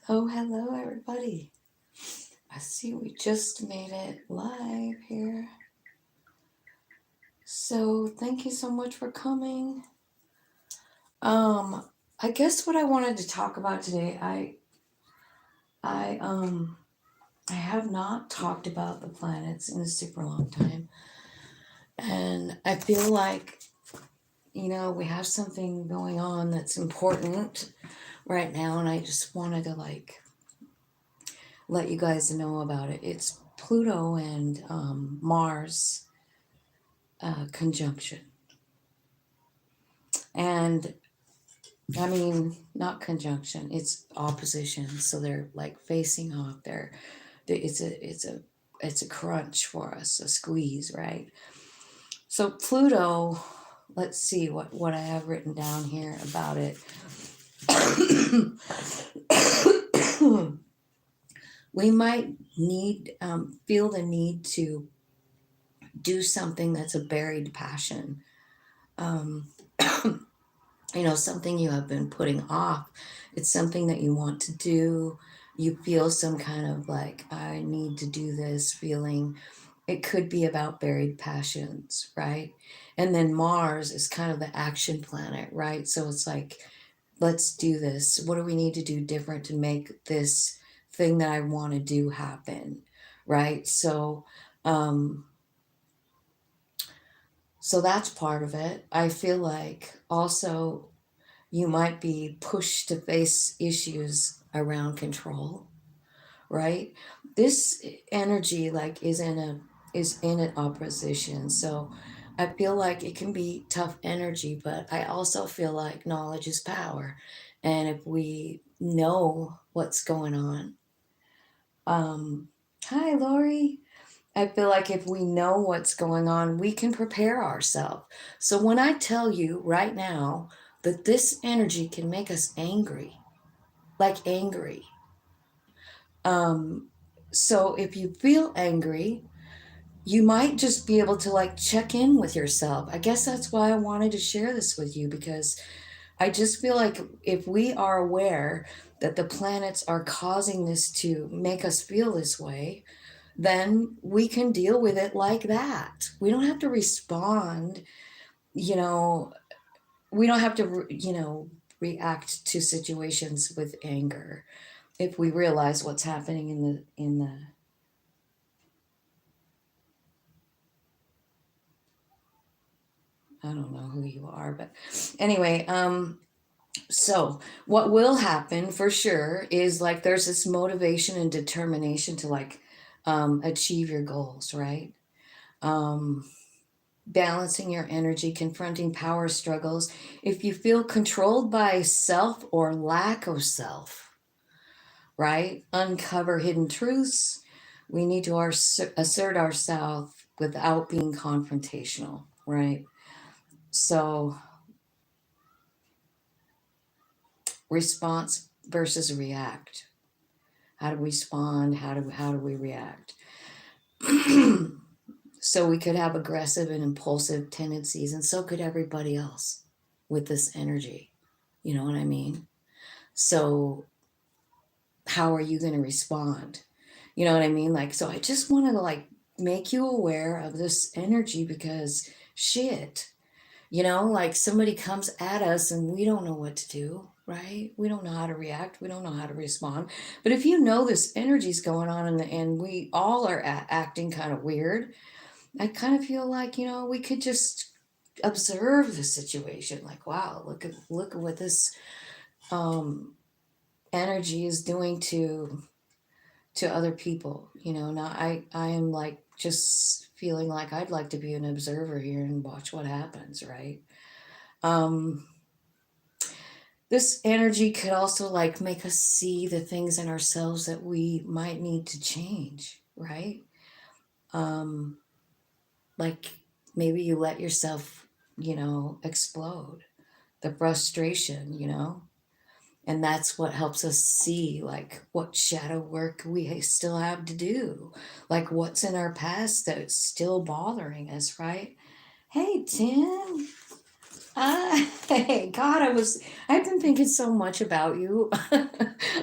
Oh, hello, everybody. I see we just made it live here. So, thank you so much for coming. I guess what I wanted to talk about today, I I have not talked about the planets in a super long time. And I feel like, we have something going on that's important right now, and I just wanted to let you guys know about it. It's Pluto and Mars conjunction. And I mean, not conjunction, it's opposition. So they're like facing off. It's a crunch for us, a squeeze, right? So Pluto, let's see what I have written down here about it. We might feel the need to do something that's a buried passion. Um, something you have been putting off. It's something that you want to do. You feel some kind of like, I need to do this feeling. It could be about buried passions, right? And then Mars is kind of the action planet, right? So it's like, let's do this. What do we need to do different to make this thing that I want to do happen, right? Um, so that's part of it. I feel like also you might be pushed to face issues around control, right? This energy like is in an opposition. So I feel like it can be tough energy, but I also feel like knowledge is power. And if we know what's going on, um hi Lori. I feel like if we know what's going on, we can prepare ourselves. So when I tell you right now that this energy can make us angry, like angry. Um, so if you feel angry, you might just be able to like check in with yourself. I guess that's why I wanted to share this with you, because I just feel like if we are aware that the planets are causing this to make us feel this way, then we can deal with it like that. We don't have to respond, you know, we don't have to, react to situations with anger if we realize what's happening in the I don't know who you are, but anyway, so what will happen for sure is like there's this motivation and determination to achieve your goals, right? Um, Balancing your energy, confronting power struggles. If you feel controlled by self or lack of self, right? Uncover hidden truths. We need to assert ourselves without being confrontational, right? So, response versus react. How do we respond? How do we react? So we could have aggressive and impulsive tendencies, and so could everybody else with this energy. You know what I mean? So how are you going to respond? You know what I mean? Like, so I just wanted to make you aware of this energy because shit, like somebody comes at us and we don't know what to do, right? We don't know how to react. We don't know how to respond. But if you know this energy's going on and we all are acting kind of weird, I kind of feel like, we could just observe the situation. Like, wow, look at what this um, energy is doing to other people. Now I am like just feeling like I'd like to be an observer here and watch what happens, right? Um, this energy could also like make us see the things in ourselves that we might need to change, right? Um, like maybe you let yourself, explode the frustration, and that's what helps us see like what shadow work we still have to do, like what's in our past that's still bothering us, right? Hey Tim. Hey, God, I've been thinking so much about you,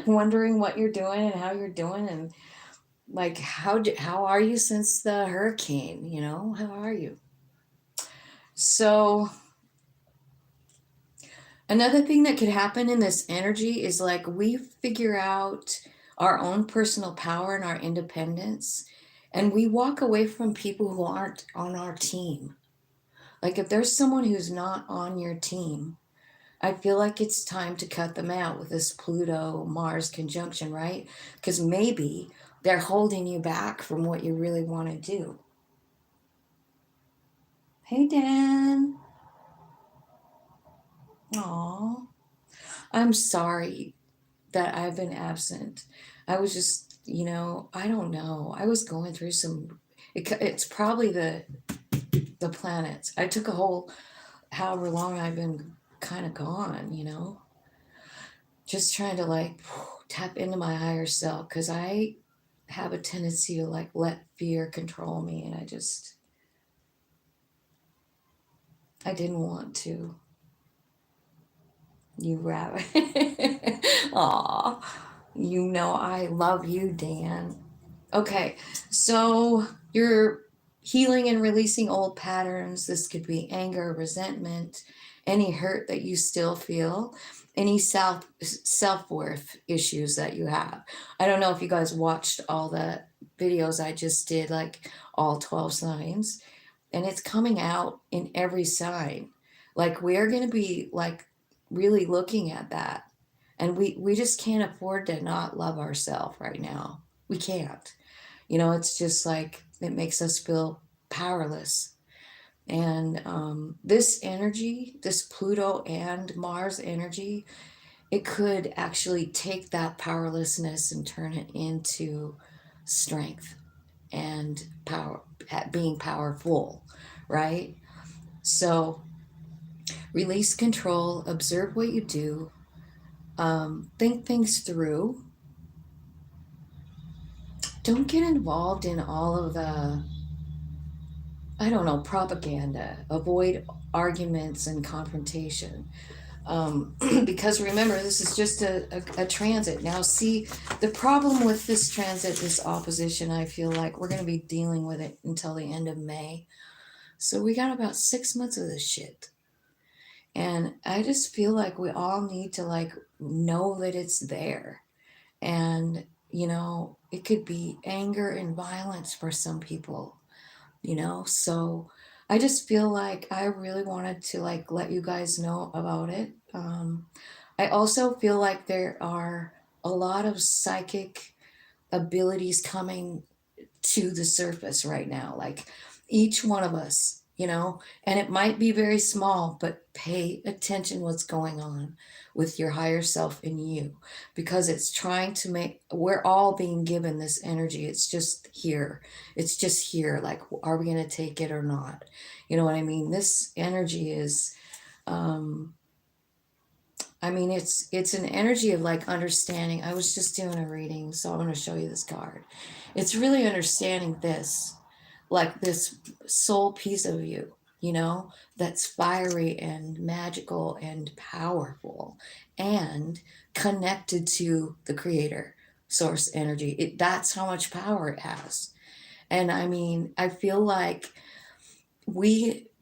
wondering what you're doing and how you're doing, and like, how are you since the hurricane? How are you? So, another thing that could happen in this energy is like we figure out our own personal power and our independence, and we walk away from people who aren't on our team. Like, if there's someone who's not on your team, I feel like it's time to cut them out with this Pluto Mars conjunction, right? Because maybe they're holding you back from what you really want to do. Hey, Dan. Aw. I'm sorry that I've been absent. I was just, I don't know. I was going through it's probably the planets. I took a whole, however long I've been kind of gone, just trying to like tap into my higher self because I have a tendency to like let fear control me, and I didn't want to. You rabbit. Aw, I love you, Dan. Okay, so you're healing and releasing old patterns. This could be anger, resentment, any hurt that you still feel, any self-worth issues that you have. I don't know if you guys watched all the videos I just did, like all 12 signs, and it's coming out in every sign. Like, we're going to be like really looking at that, and we just can't afford to not love ourselves right now. We can't. It's just like it makes us feel powerless. And this energy, this Pluto and Mars energy, it could actually take that powerlessness and turn it into strength and power, at being powerful, right? So release control, observe what you do, think things through. Don't get involved in all of the, I don't know, propaganda. Avoid arguments and confrontation. Because remember, this is just a transit. Now, see, the problem with this transit, this opposition, I feel like we're going to be dealing with it until the end of May. So we got about 6 months of this shit. And I just feel like we all need to like know that it's there. And, it could be anger and violence for some people, so I just feel like I really wanted to like let you guys know about it. I also feel like there are a lot of psychic abilities coming to the surface right now, like each one of us, and it might be very small, but pay attention what's going on with your higher self in you, because it's trying to make, we're all being given this energy. It's just here, like, are we going to take it or not? You know what I mean? This energy is, um it's an energy of like understanding. I was just doing a reading, so I'm going to show you this card. It's really understanding this, like this soul piece of you, that's fiery and magical and powerful and connected to the creator source energy. That's how much power it has. And I feel like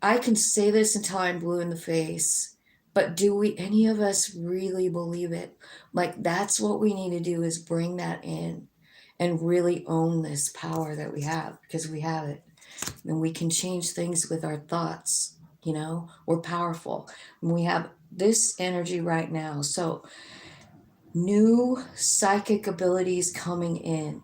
I can say this until I'm blue in the face, but do we, any of us really believe it? Like, that's what we need to do, is bring that in and really own this power that we have, because we have it. And we can change things with our thoughts. We're powerful. And we have this energy right now. So, new psychic abilities coming in.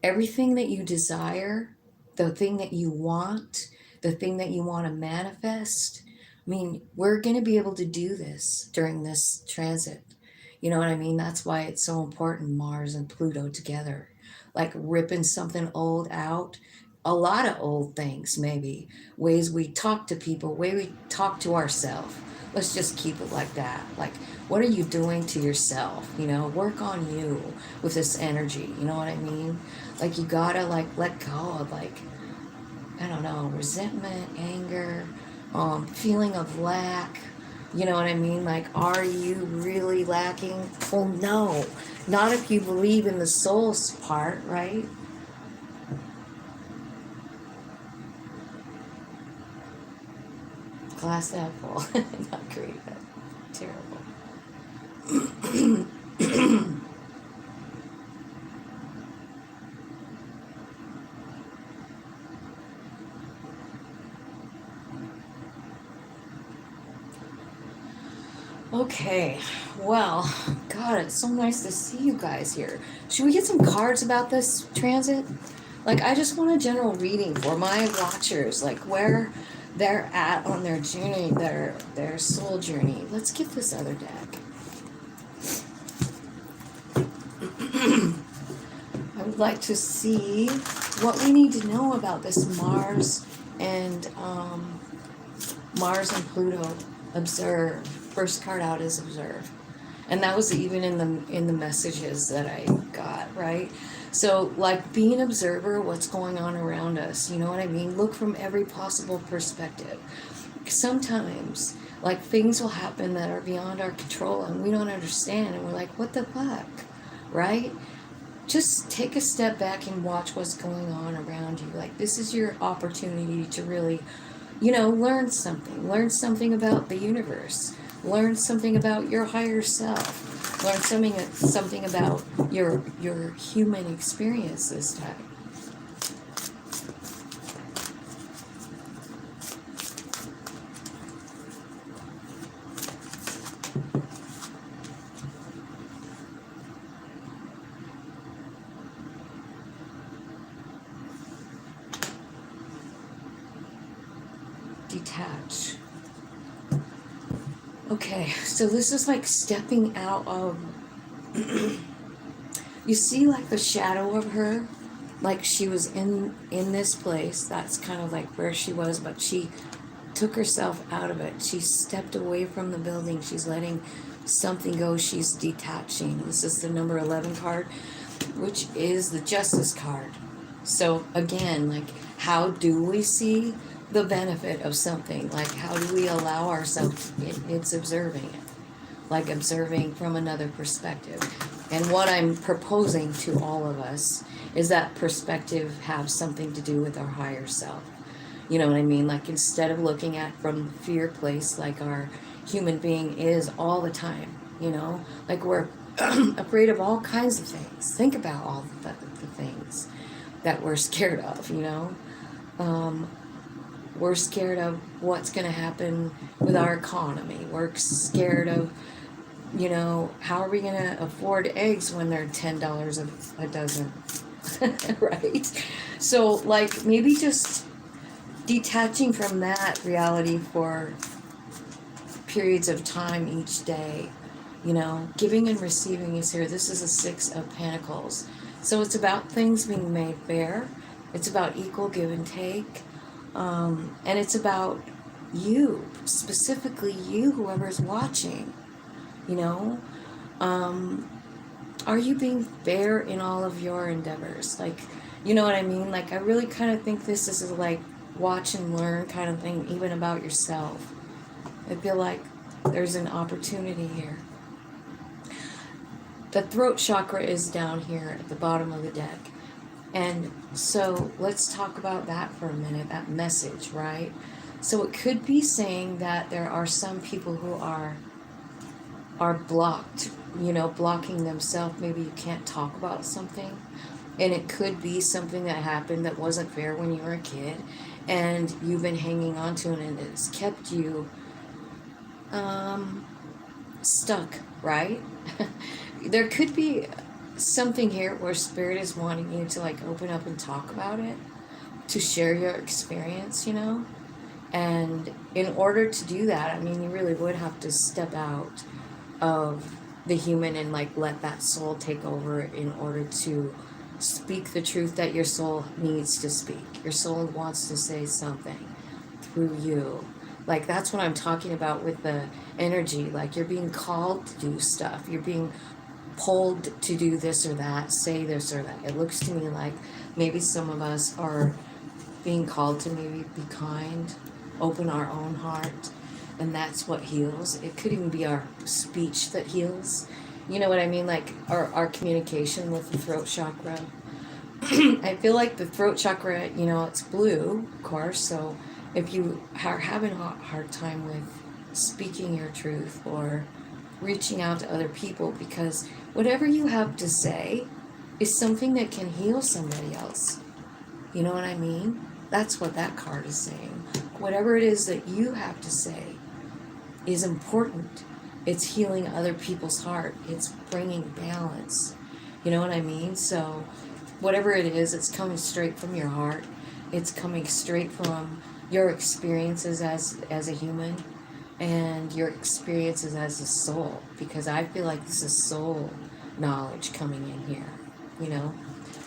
Everything that you desire, the thing that you want, the thing that you want to manifest. We're going to be able to do this during this transit. You know what I mean? That's why it's so important, Mars and Pluto together. Like ripping something old out, a lot of old things, maybe. Ways we talk to people, way we talk to ourselves. Let's just keep it like that. Like, what are you doing to yourself? Work on you with this energy. You know what I mean? Like, you gotta like let go of, like, I don't know, resentment, anger, feeling of lack. You know what I mean? Like, are you really lacking? Well, no. Not if you believe in the soul's part, right? Glass half full. Not great, but terrible. Okay, well, God, it's so nice to see you guys here. Should we get some cards about this transit? Like, I just want a general reading for my watchers, like where they're at on their journey, their soul journey. Let's get this other deck. I would like to see what we need to know about this and Mars and Pluto. Observe. First card out is observe, and that was even in the messages that I got, right? So, like, be an observer, what's going on around us. You know what I mean? Look from every possible perspective. Sometimes, like, things will happen that are beyond our control, and we don't understand, and we're like, what the fuck, right? Just take a step back and watch what's going on around you. Like, this is your opportunity to really, learn something. Learn something about the universe. Learn something about your higher self. Learn something about your human experience this time. Detach. Okay, so this is like stepping out of. You see, like, the shadow of her, like she was in this place. That's kind of like where she was, but she took herself out of it. She stepped away from the building. She's letting something go. She's detaching. This is the number 11 card, which is the Justice card. So again, like, how do we see the benefit of something? Like, how do we allow ourselves? It's observing it, like observing from another perspective. And what I'm proposing to all of us is that perspective have something to do with our higher self. You know what I mean? Like, instead of looking at from the fear place, like our human being is all the time, like we're afraid of all kinds of things. Think about all the things that we're scared of, Um, we're scared of what's going to happen with our economy. We're scared of, how are we going to afford eggs when they're $10 a dozen? Right? So, like, maybe just detaching from that reality for periods of time each day. Giving and receiving is here. This is a 6 of Pentacles. So it's about things being made fair. It's about equal give and take. And it's about you, specifically you, whoever's watching. Are you being fair in all of your endeavors? Like, you know what I mean? Like, I really kind of think this is like watch and learn kind of thing, even about yourself. I feel like there's an opportunity here. The throat chakra is down here at the bottom of the deck. And so let's talk about that for a minute, that message, right? So it could be saying that there are some people who are blocked, blocking themselves. Maybe you can't talk about something. And it could be something that happened that wasn't fair when you were a kid, and you've been hanging on to it, and it's kept you stuck, right? There could be something here where Spirit is wanting you to, like, open up and talk about it, to share your experience, And in order to do that, I mean, you really would have to step out of the human and, like, let that soul take over in order to speak the truth that your soul needs to speak. Your soul wants to say something through you. Like, that's what I'm talking about with the energy. Like, you're being called to do stuff. You're being pulled to do this or that, say this or that. It looks to me like maybe some of us are being called to maybe be kind, open our own heart, and that's what heals. It could even be our speech that heals. You know what I mean? Like our communication with the throat chakra. I feel like the throat chakra, it's blue, of course. So if you are having a hard time with speaking your truth or reaching out to other people, because whatever you have to say is something that can heal somebody else. You know what I mean? That's what that card is saying. Whatever it is that you have to say is important. It's healing other people's heart. It's bringing balance. You know what I mean? So, whatever it is, it's coming straight from your heart. It's coming straight from your experiences as a human and your experiences as a soul. Because I feel like this is soul knowledge coming in here. You know?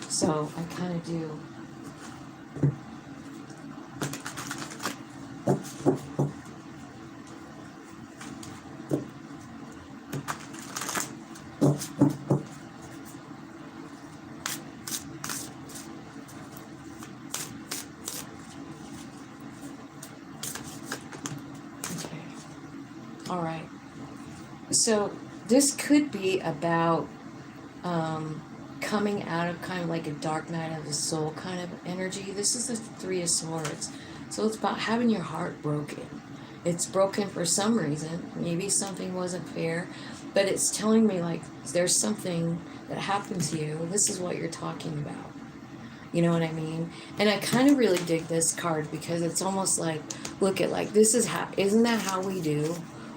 So, I kind of do. Okay. All right. So, this could be about coming out of kind of like a dark night of the soul kind of energy. This is the Three of Swords. So it's about having your heart broken. It's broken for some reason. Maybe something wasn't fair, but it's telling me like there's something that happened to you. This is what you're talking about. You know what I mean? And I kind of really dig this card because it's almost like, look at like, this is how, isn't that how we do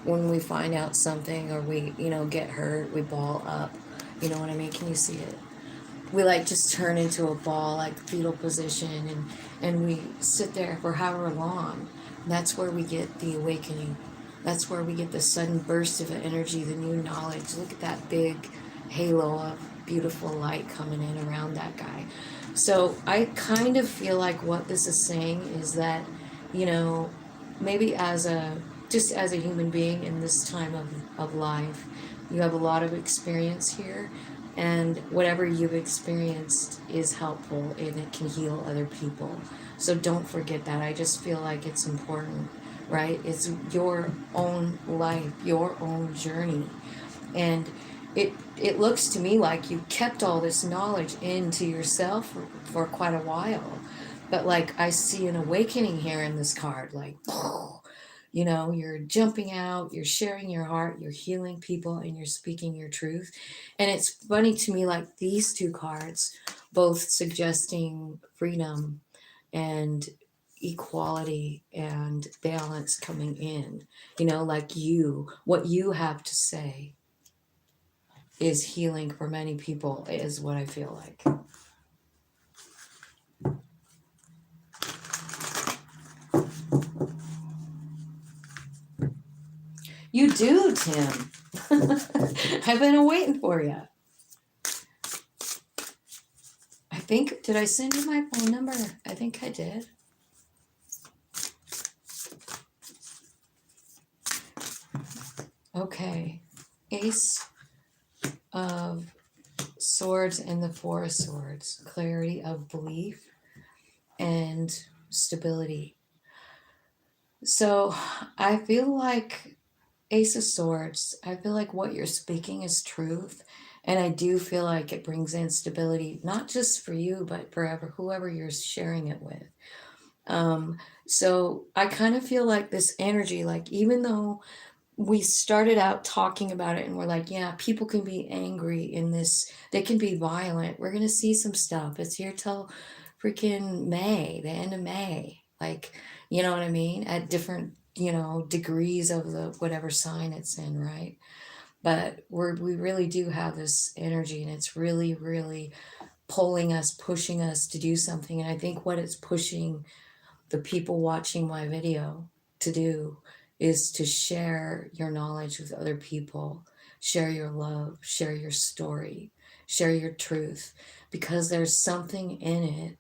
when we find out something or we, get hurt, we ball up. You know what I mean? Can you see it? We like just turn into a ball, like fetal position, and we sit there for however long. And that's where we get the awakening. That's where we get the sudden burst of energy, the new knowledge. Look at that big halo of beautiful light coming in around that guy. So I kind of feel like what this is saying is that, you know, maybe just as a human being in this time of life, you have a lot of experience here, and whatever you've experienced is helpful and it can heal other people. So don't forget that. I just feel like it's important, right? It's your own life, your own journey. And it looks to me like you kept all this knowledge into yourself for quite a while. But like I see an awakening here in this card, like you're jumping out, you're sharing your heart, you're healing people, and you're speaking your truth. And it's funny to me, like these two cards, both suggesting freedom and equality and balance coming in. Like what you have to say is healing for many people, is what I feel like. You do, Tim. I've been waiting for you. Did I send you my phone number? I think I did. Okay. Ace of Swords and the Four of Swords. Clarity of belief and stability. So I feel like Ace of Swords, I feel like what you're speaking is truth. And I do feel like it brings in stability, not just for you, but for whoever you're sharing it with. Um, so I kind of feel like this energy, like even though we started out talking about it and we're like, yeah, people can be angry in this, they can be violent. We're going to see some stuff. It's here till freaking May, the end of May. Like, you know what I mean? At different, degrees of the whatever sign it's in, right? But we really do have this energy, and it's really, really pulling us, pushing us to do something. And I think what it's pushing the people watching my video to do is to share your knowledge with other people, share your love, share your story, share your truth, because there's something in it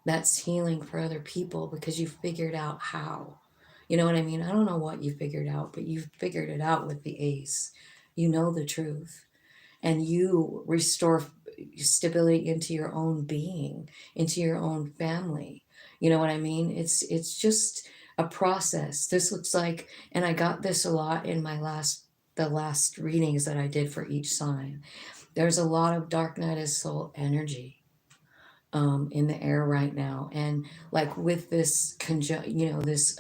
that's healing for other people because you figured out how. You know what I mean? I don't know what you figured out, but you figured it out with the ace. You know the truth, and you restore stability into your own being, into your own family. You know what I mean? It's just a process. This looks like, and I got this a lot in the last readings that I did for each sign. There's a lot of dark night of soul energy in the air right now, and like with this this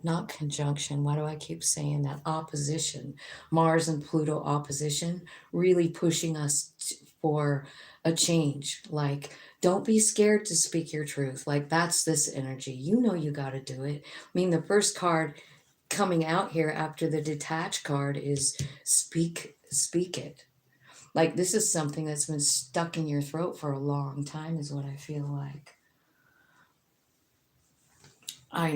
not conjunction, why do I keep saying that? Opposition, Mars and Pluto opposition, really pushing us for a change. Like, don't be scared to speak your truth. Like, that's this energy. You know, you got to do it. I mean, the first card coming out here after the detached card is speak it. Like, this is something that's been stuck in your throat for a long time, is what I feel like. I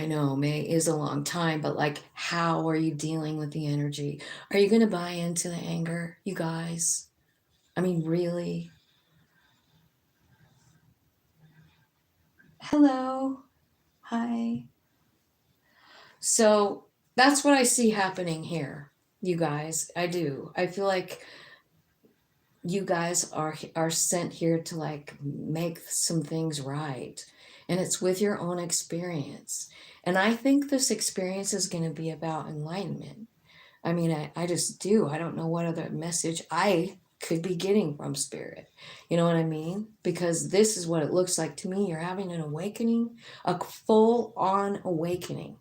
know, May is a long time, but like, how are you dealing with the energy? Are you going to buy into the anger, you guys? I mean, really? Hello. Hi. So that's what I see happening here, you guys. I do. I feel like you guys are sent here to like make some things right, and it's with your own experience. And I think this experience is going to be about enlightenment. I mean, I just do. I don't know what other message I could be getting from spirit. You know what I mean? Because this is what it looks like to me. You're having an awakening, a full on awakening,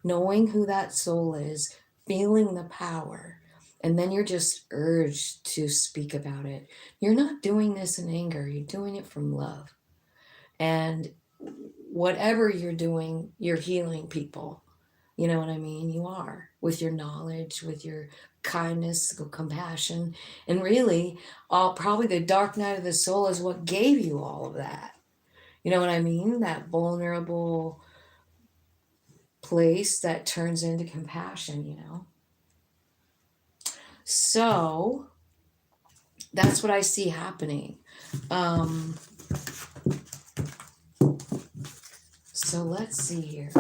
knowing who that soul is, feeling the power. And then you're just urged to speak about it. You're not doing this in anger, you're doing it from love. And whatever you're doing, you're healing people. You know what I mean? You are, with your knowledge, with your kindness, compassion. And really, all probably the dark night of the soul is what gave you all of that. You know what I mean? That vulnerable place that turns into compassion, you know? So that's what I see happening. Um, so let's see here.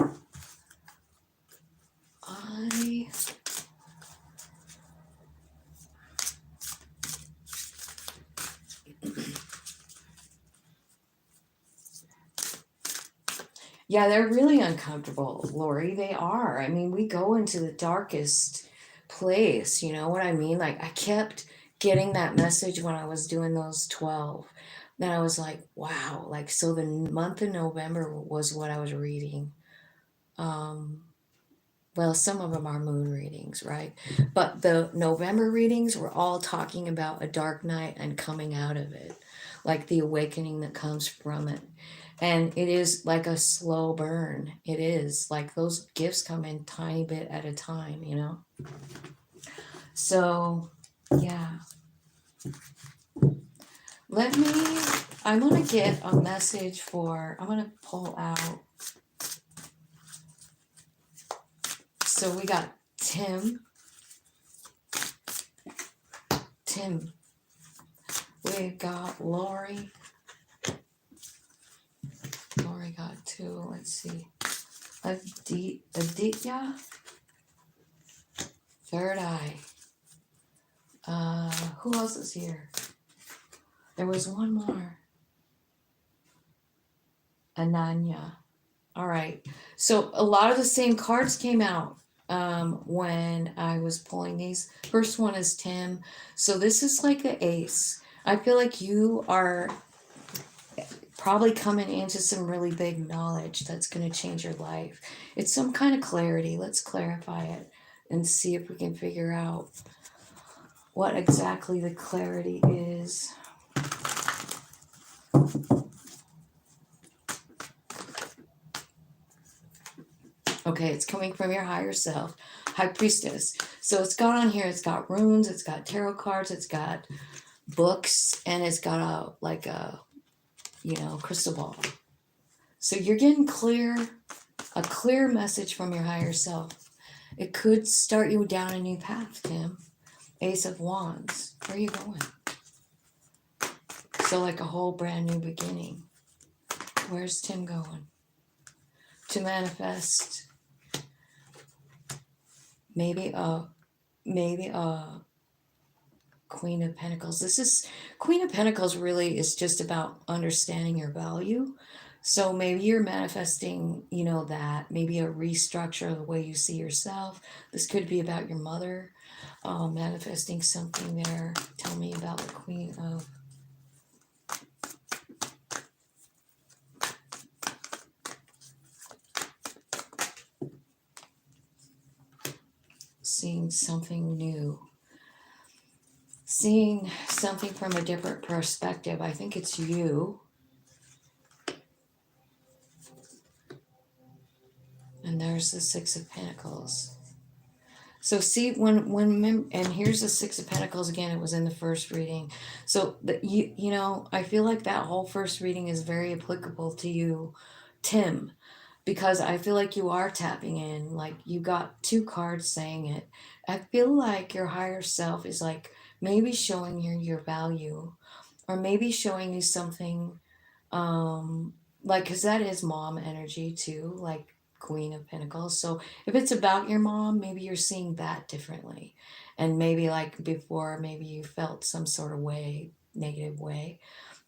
I Yeah, they're really uncomfortable, Lori. They are. I mean, we go into the darkest place, you know what I mean? Like, I kept getting that message when I was doing those 12. Then I was like, wow. Like, so the month of November was what I was reading. Um, well, some of them are moon readings, right? But the November readings were all talking about a dark night and coming out of it, like the awakening that comes from it. And it is like a slow burn. It is like those gifts come in tiny bit at a time, you know? So, yeah. Let me, I'm going to get a message I'm going to pull out. So we got Tim. We got Lori. Lori got 2. Let's see. Aditya. Third eye. Who else is here? There was one more. Ananya. All right. So a lot of the same cards came out when I was pulling these. First one is Tim. So this is like the ace. I feel like you are probably coming into some really big knowledge that's going to change your life. It's some kind of clarity. Let's clarify it and see if we can figure out what exactly the clarity is. Okay, it's coming from your higher self, High Priestess. So it's got on here, it's got runes, it's got tarot cards, it's got books, and it's got a crystal ball. So you're getting a clear message from your higher self. It could start you down a new path, Tim. Ace of Wands. Where are you going? So like a whole brand new beginning. Where's Tim going? To manifest maybe a Queen of Pentacles. Queen of Pentacles really is just about understanding your value. So maybe you're manifesting, that maybe a restructure of the way you see yourself. This could be about your mother, manifesting something there. Tell me about the Queen of seeing something new, seeing something from a different perspective. I think it's you. And there's the Six of Pentacles. So see and here's the Six of Pentacles again. It was in the first reading. So I feel like that whole first reading is very applicable to you, Tim, because I feel like you are tapping in. Like you got two cards saying it. I feel like your higher self is like maybe showing you your value, or maybe showing you something, um like, because that is mom energy too, like Queen of Pentacles. So if it's about your mom, maybe you're seeing that differently, and maybe like before, maybe you felt some sort of way, negative way,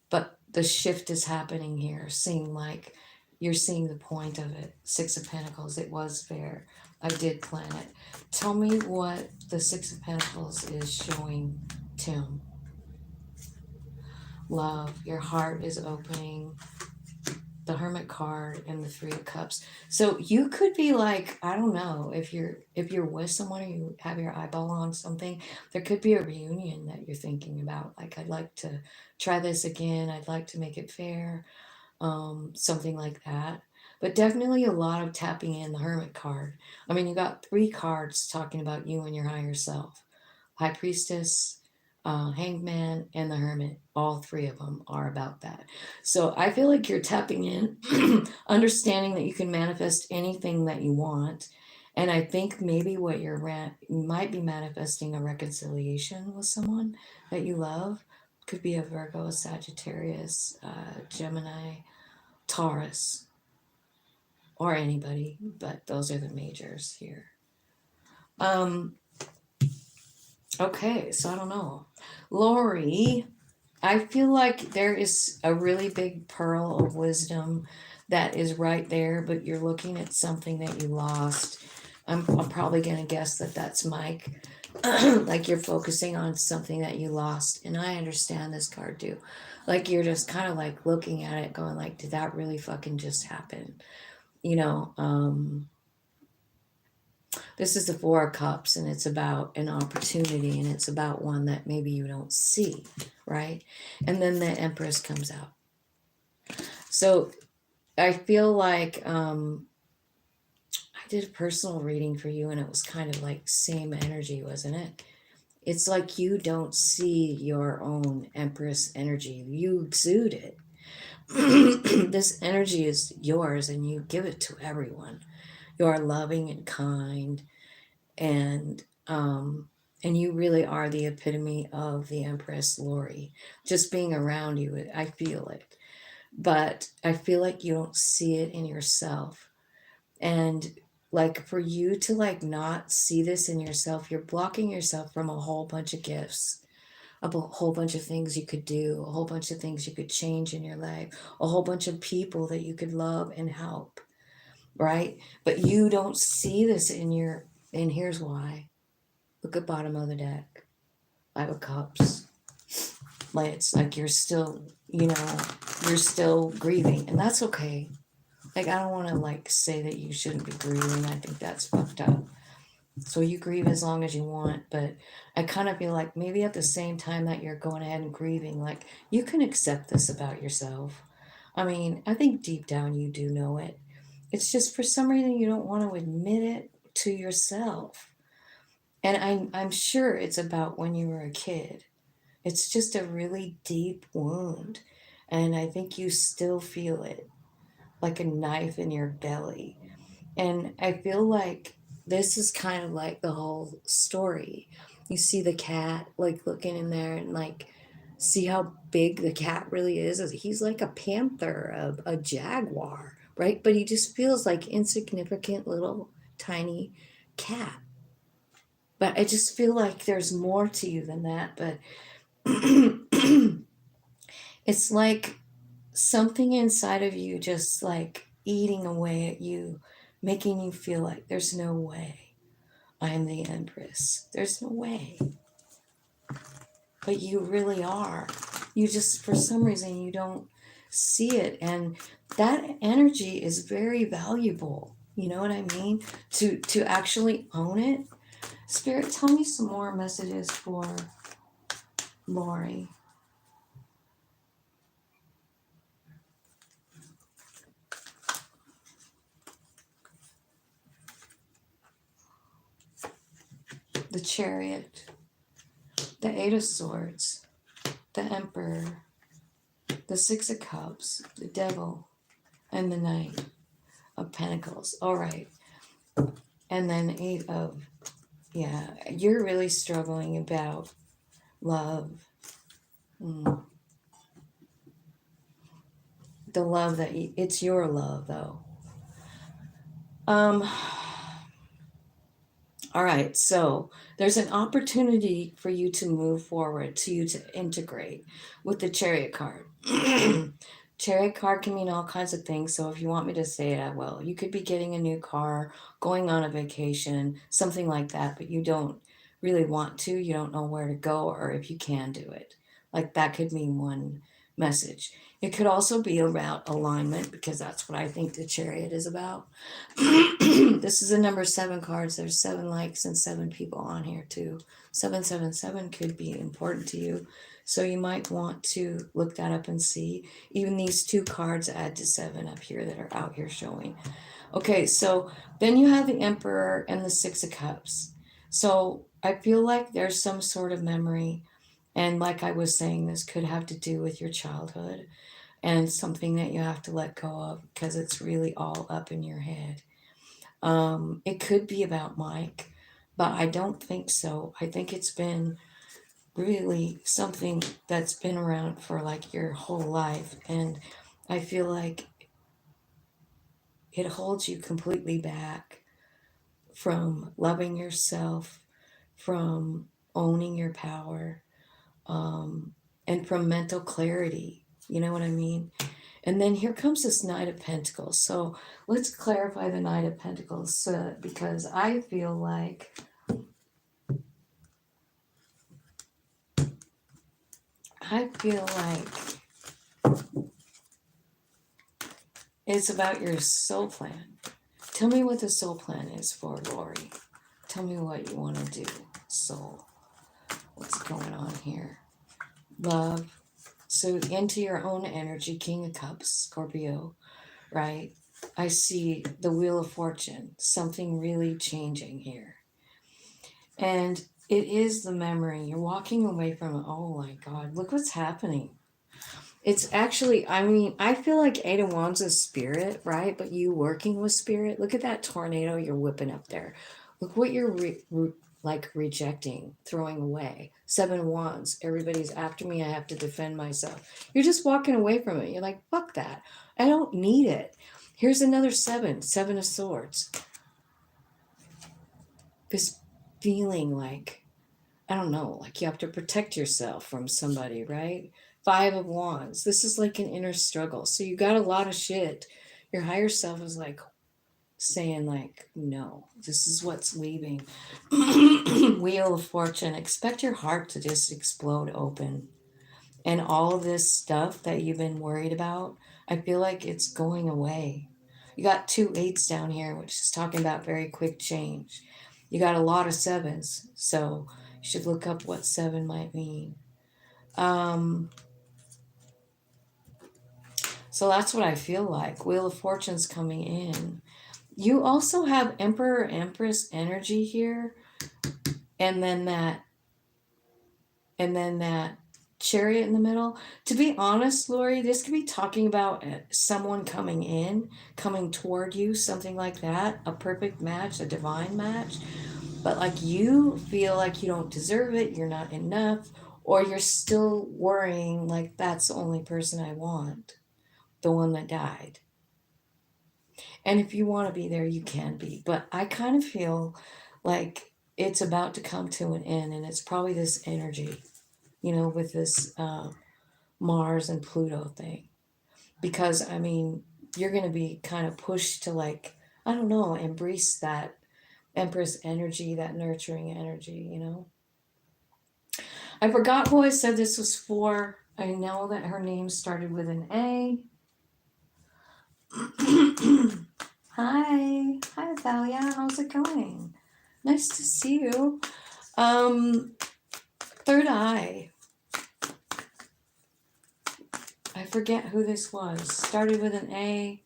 but the shift is happening here, seeing like you're seeing the point of it. Six of Pentacles, it was fair. I did plan it. Tell me what the Six of Pentacles is showing, Tim. Love, your heart is opening, the Hermit card, and the Three of Cups. So you could be like, I don't know, if you're with someone, or you have your eyeball on something, there could be a reunion that you're thinking about. Like, I'd like to try this again. I'd like to make it fair. Something like that. But definitely a lot of tapping in the Hermit card. I mean, you got three cards talking about you and your higher self. High Priestess, Hangman, and the Hermit. All three of them are about that. So I feel like you're tapping in, understanding that you can manifest anything that you want. And I think maybe what you might be manifesting a reconciliation with someone that you love. Could be a Virgo, a Sagittarius, Gemini, Taurus, or anybody, but those are the majors here. Um, Okay, so I don't know. Lori, I feel like there is a really big pearl of wisdom that is right there, but you're looking at something that you lost. I'm probably going to guess that that's Mike. Like you're focusing on something that you lost. And I understand this card too. Like you're just kind of like looking at it going like, did that really fucking just happen? You know, this is the Four of Cups, and it's about an opportunity, and it's about one that maybe you don't see, right? And then the Empress comes out. So I feel like I did a personal reading for you, and it was kind of like same energy, wasn't it? It's like you don't see your own Empress energy. You exude it. This energy is yours, and you give it to everyone. You are loving and kind, and and you really are the epitome of the Empress, Lori. Just being around you, I feel it, but I feel like you don't see it in yourself. And like for you to like not see this in yourself, you're blocking yourself from a whole bunch of gifts, a whole bunch of things you could do, a whole bunch of things you could change in your life, a whole bunch of people that you could love and help, right? But you don't see this and here's why. Look at bottom of the deck. Five of Cups. Like it's like you're still, you're still grieving, and that's okay. Like I don't want to like say that you shouldn't be grieving. I think that's fucked up. So you grieve as long as you want, but I kind of feel like maybe at the same time that you're going ahead and grieving, like you can accept this about yourself. I mean, I think deep down you do know it. It's just for some reason you don't want to admit it to yourself. And I'm sure it's about when you were a kid. It's just a really deep wound. And I think you still feel it like a knife in your belly. And I feel like this is kind of like the whole story. You see the cat like looking in there and like see how big the cat really is. He's like a panther, a jaguar, right? But he just feels like insignificant little tiny cat. But I just feel like there's more to you than that. But it's like something inside of you just like eating away at you, making you feel like there's no way I am the Empress. There's no way. But you really are. You just, for some reason, you don't see it. And that energy is very valuable. You know what I mean? To actually own it. Spirit, tell me some more messages for Lori. The Chariot, the Eight of Swords, the Emperor, the Six of Cups, the Devil, and the Knight of Pentacles. All right. And then Eight of, yeah, you're really struggling about love. Mm. The love that it's your love, though. Um, all right, so there's an opportunity for you to move forward, to you to integrate with the Chariot card. Chariot card can mean all kinds of things. So if you want me to say it, I will. You could be getting a new car, going on a vacation, something like that, but you don't really want to. You don't know where to go or if you can do it. Like that could mean one message. It could also be about alignment because that's what I think the Chariot is about. This is the number 7 cards. There's 7 likes and 7 people on here too. 777 could be important to you. So you might want to look that up and see. Even these 2 cards add to 7 up here that are out here showing. Okay, so then you have the Emperor and the 6 of Cups. So I feel like there's some sort of memory. And like I was saying, this could have to do with your childhood and something that you have to let go of because it's really all up in your head. It could be about Mike, but I don't think so. I think it's been really something that's been around for like your whole life. And I feel like it holds you completely back from loving yourself, from owning your power, and from mental clarity. You know what I mean? And then here comes this Knight of Pentacles. So let's clarify the Knight of Pentacles because I feel like it's about your soul plan. Tell me what the soul plan is for Lori. Tell me what you want to do, soul. What's going on here? Love. So into your own energy, King of Cups, Scorpio, right? I see the Wheel of Fortune, something really changing here. And it is the memory. You're walking away from it. Oh my God, look what's happening. It's actually, I mean, I feel like Eight of Wands is spirit, right? But you working with spirit, look at that tornado you're whipping up there. Look what you're like rejecting, throwing away. 7 Wands, everybody's after me, I have to defend myself. You're just walking away from it. You're like, fuck that. I don't need it. Here's another 7, 7 of Swords. This feeling like, I don't know, like you have to protect yourself from somebody, right? 5 of Wands. This is like an inner struggle. So you got a lot of shit. Your higher self is like saying like, no, this is what's leaving. Wheel of Fortune. Expect your heart to just explode open. And all of this stuff that you've been worried about, I feel like it's going away. You got 2 8s down here, which is talking about very quick change. You got a lot of 7s, so you should look up what 7 might mean. Um, so that's what I feel like. Wheel of Fortune's coming in. You also have Emperor Empress energy here, and then that Chariot in the middle. To be honest, Lori, this could be talking about someone coming in, coming toward you, something like that, a perfect match, a divine match. But like you feel like you don't deserve it, you're not enough, or you're still worrying like that's the only person I want, the one that died. And if you want to be there, you can be. But I kind of feel like it's about to come to an end, and it's probably this energy, with this Mars and Pluto thing. because I mean, you're going to be kind of pushed to, like, I don't know, embrace that Empress energy, that nurturing energy, you know? I forgot who I said this was for. I know that her name started with an A. Hi. Hi, Thalia. How's it going? Nice to see you. Third eye. I forget who this was. Started with an A.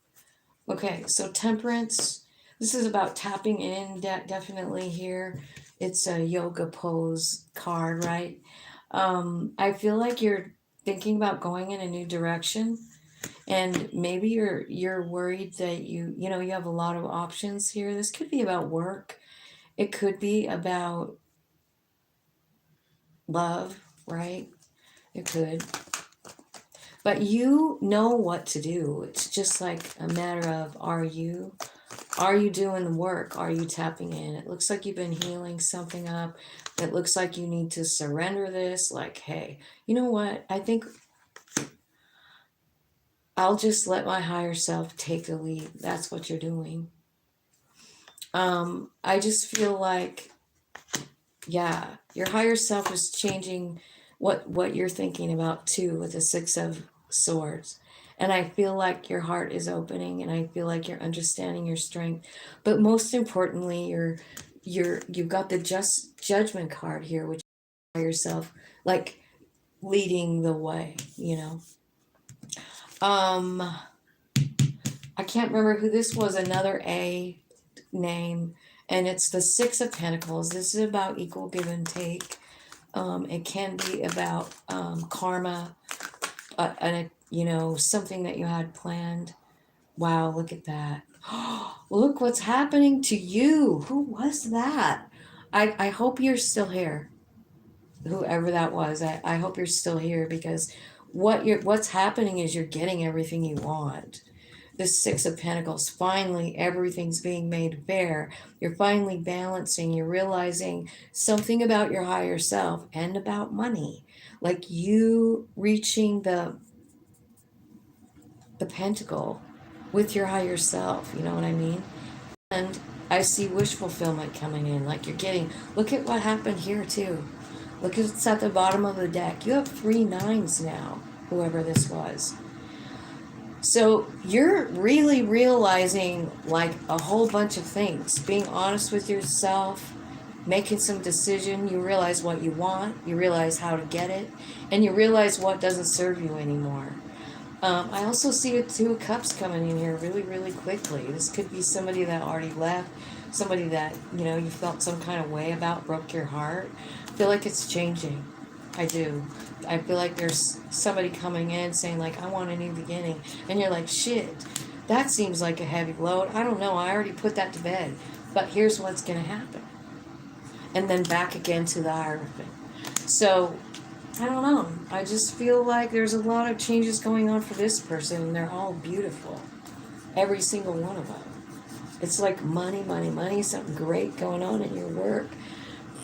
Okay, so temperance. This is about tapping in, definitely here. It's a yoga pose card, right? I feel like you're thinking about going in a new direction, and maybe you're worried that you know you have a lot of options here. This could be about work. It could be about love, right? It could. But you know what to do. It's just like a matter of are you doing the work? Are you tapping in? It looks like you've been healing something up. It looks like you need to surrender this. Like, hey, you know what? I think I'll just let my higher self take the lead. That's what you're doing. I just feel like, yeah, your higher self is changing what you're thinking about too with the Six of Swords. And I feel like your heart is opening, and I feel like you're understanding your strength. But most importantly, you've got the just judgment card here, which is yourself like leading the way, you know. I can't remember who this was, another A name, and it's the Six of Pentacles. This is about equal give and take. It can be about karma, and you know, something that you had planned. Wow, look at that. Look what's happening to you. Who was that? I hope you're still here. Whoever that was, I hope you're still here, because what's happening is you're getting everything you want. The Six of Pentacles, finally everything's being made fair. You're finally balancing. You're realizing something about your higher self and about money, like you reaching the pentacle with your higher self, you know what I mean? And I see wish fulfillment coming in, like you're getting, look at what happened here too. Look at it's at the bottom of the deck. You have 3 9s now, whoever this was. So you're really realizing like a whole bunch of things, being honest with yourself, making some decision. You realize what you want, you realize how to get it, and you realize what doesn't serve you anymore. I also see a Two of Cups coming in here really, really quickly. This could be somebody that already left, somebody that, you know, you felt some kind of way about, broke your heart. I feel like it's changing. I do. I feel like there's somebody coming in saying, like, I want a new beginning. And you're like, shit, that seems like a heavy load. I don't know. I already put that to bed. But here's what's going to happen. And then back again to the Hierophant. So I don't know. I just feel like there's a lot of changes going on for this person, and they're all beautiful. Every single one of them. It's like money, money, money, something great going on in your work.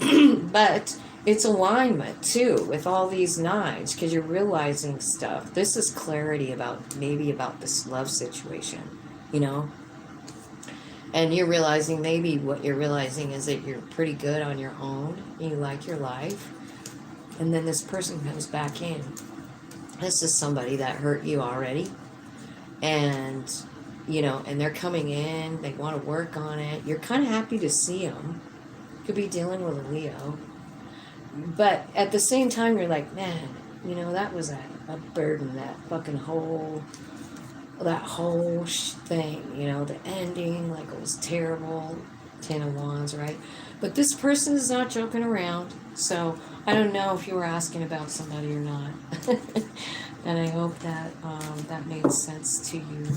But it's alignment too with all these 9s, because you're realizing stuff. This is clarity about maybe about this love situation, you know? And you're realizing, maybe what you're realizing is that you're pretty good on your own. You like your life. And then this person comes back in. This is somebody that hurt you already. And, you know, and they're coming in. They want to work on it. You're kind of happy to see them. Could be dealing with a Leo. But at the same time, you're like, man, you know, that was a burden, that fucking whole, that whole thing, you know, the ending, like it was terrible. 10 of Wands, right? But this person is not joking around. So I don't know if you were asking about somebody or not. And I hope that that made sense to you.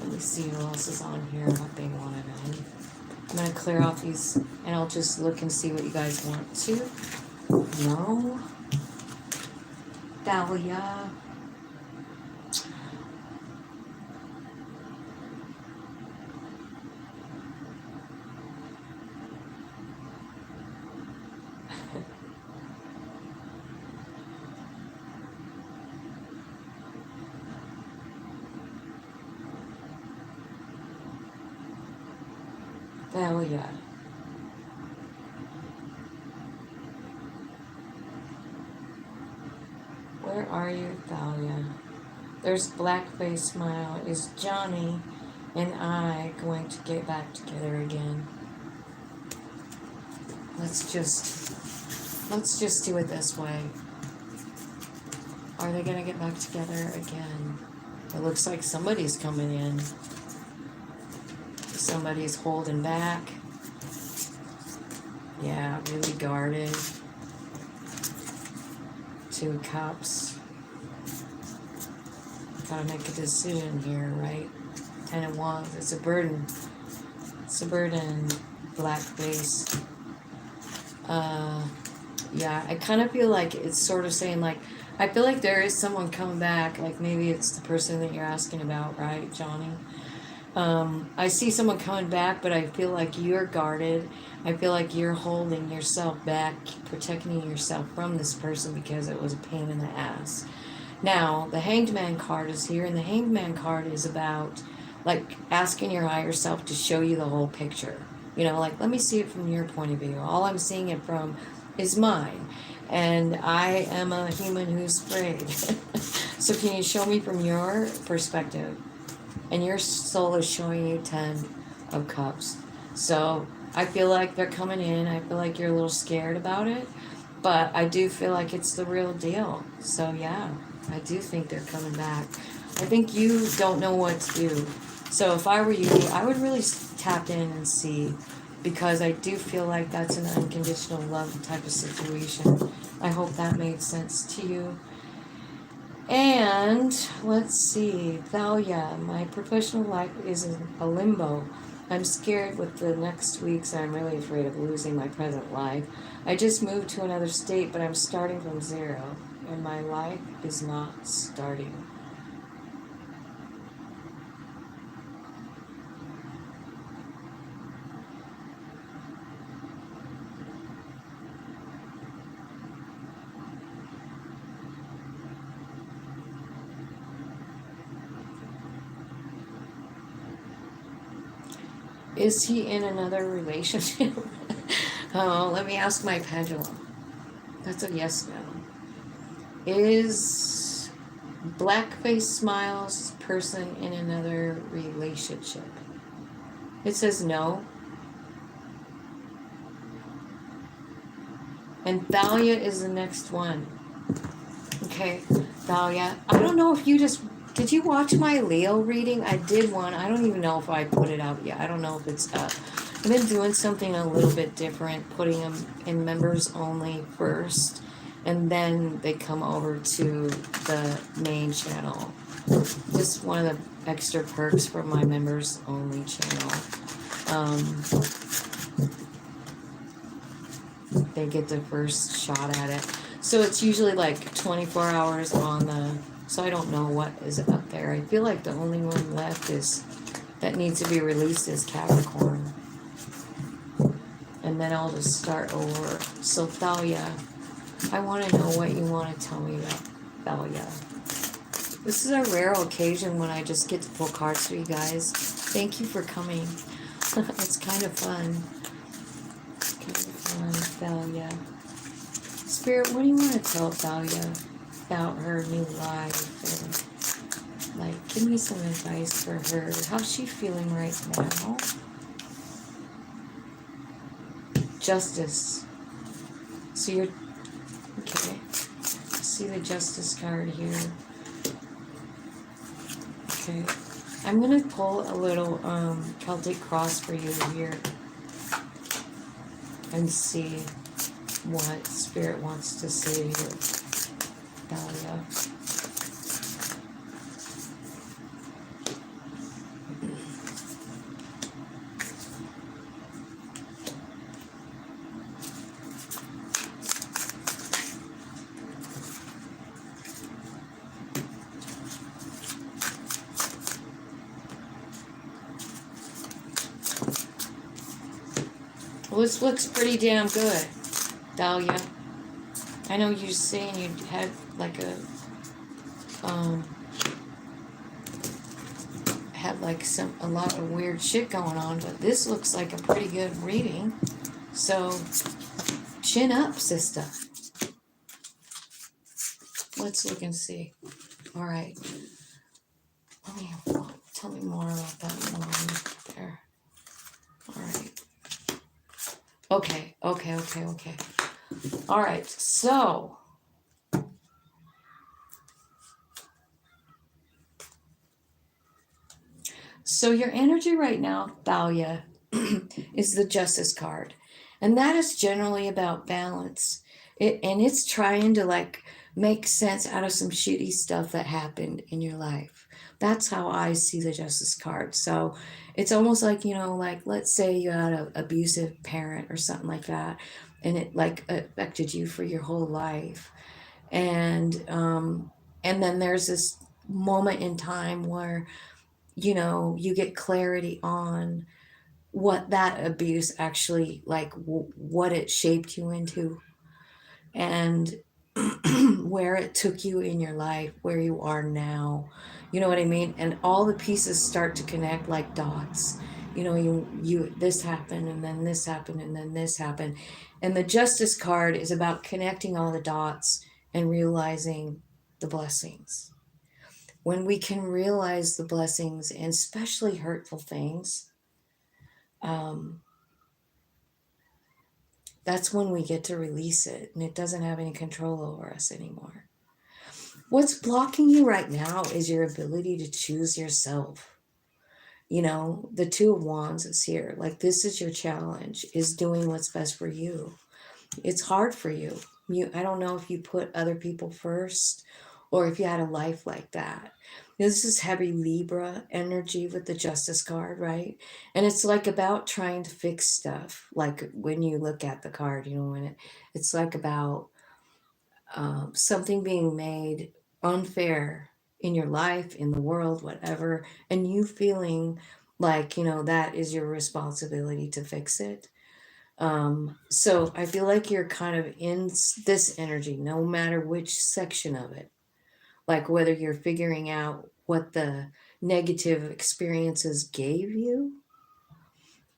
Let me see who else is on here, what they want to know. I'm going to clear off these, and I'll just look and see what you guys want to. No. Dahlia. Thalia. Where are you, Thalia? There's Blackface Smile. Is Johnny and I going to get back together again? Let's just do it this way. Are they gonna get back together again? It looks like somebody's coming in. Somebody's holding back. Yeah, really guarded. 2 of Cups. Gotta make a decision here, right? 10 of Wands. It's a burden. It's a burden. Blackface. Yeah, I kind of feel like it's sort of saying, like, I feel like there is someone coming back. Like, maybe it's the person that you're asking about, right, Johnny? I see someone coming back, but I feel like you're guarded. I feel like you're holding yourself back, protecting yourself from this person because it was a pain in the ass. Now, the Hanged Man card is here, and the Hanged Man card is about, like, asking your higher self to show you the whole picture. You know, like, let me see it from your point of view. All I'm seeing it from is mine. And I am a human who's afraid. So can you show me from your perspective? And your soul is showing you 10 of Cups. So I feel like they're coming in. I feel like you're a little scared about it. But I do feel like it's the real deal. So yeah, I do think they're coming back. I think you don't know what to do. So if I were you, I would really tap in and see, because I do feel like that's an unconditional love type of situation. I hope that made sense to you. And let's see, Thalia, my professional life is in a limbo. I'm scared with the next weeks. I'm really afraid of losing my present life. I just moved to another state, but I'm starting from zero, and my life is not starting. Is he in another relationship? Oh, let me ask my pendulum. That's a yes, no. Is Blackface Smiles person in another relationship? It says no. And Thalia is the next one. Okay, Thalia. I don't know if you just... Did you watch my Leo reading? I did one. I don't even know if I put it out yet. I don't know if it's up. I've been doing something a little bit different, putting them in members only first, and then they come over to the main channel. Just one of the extra perks from my members only channel. They get the first shot at it. So it's usually like 24 hours on the... So I don't know what is up there. I feel like the only one left is that needs to be released is Capricorn. And then I'll just start over. So Thalia, I want to know what you want to tell me about Thalia. This is a rare occasion when I just get to pull cards for you guys. Thank you for coming. It's kind of fun. Kind of fun, Thalia. Spirit, what do you want to tell Thalia about her new life? And, like, give me some advice for her. How's she feeling right now? Justice. So you're... Okay. See the Justice card here. Okay. I'm going to pull a little Celtic cross for you here. And see what Spirit wants to say to you, Thalia. Well, this looks pretty damn good, Thalia. I know you're saying you had like like a lot of weird shit going on, but this looks like a pretty good reading. So chin up, sister. Let's look and see. All right. Tell me more about that one there. All right. Okay. All right. So your energy right now, Thalia, is the Justice card. And that is generally about balance. And it's trying to like make sense out of some shitty stuff that happened in your life. That's how I see the Justice card. So it's almost like, like let's say you had an abusive parent or something like that, and it like affected you for your whole life. And then there's this moment in time where you get clarity on what that abuse actually like what it shaped you into, and where it took you in your life, where you are now. You know what I mean? And all the pieces start to connect like dots. You this happened, and then this happened, and then this happened. And the Justice card is about connecting all the dots and realizing the blessings. When we can realize the blessings, and especially hurtful things, um, that's when we get to release it, and it doesn't have any control over us anymore. What's blocking you right now is your ability to choose yourself. The Two of Wands is here. Like, this is your challenge, is doing what's best for you. It's hard for you. I don't know if you put other people first, or if you had a life like that. This is heavy Libra energy with the Justice card, right? And it's like about trying to fix stuff. Like when you look at the card, it's like about something being made unfair in your life, in the world, whatever, and you feeling like, that is your responsibility to fix it. So I feel like you're kind of in this energy, no matter which section of it, like whether you're figuring out what the negative experiences gave you,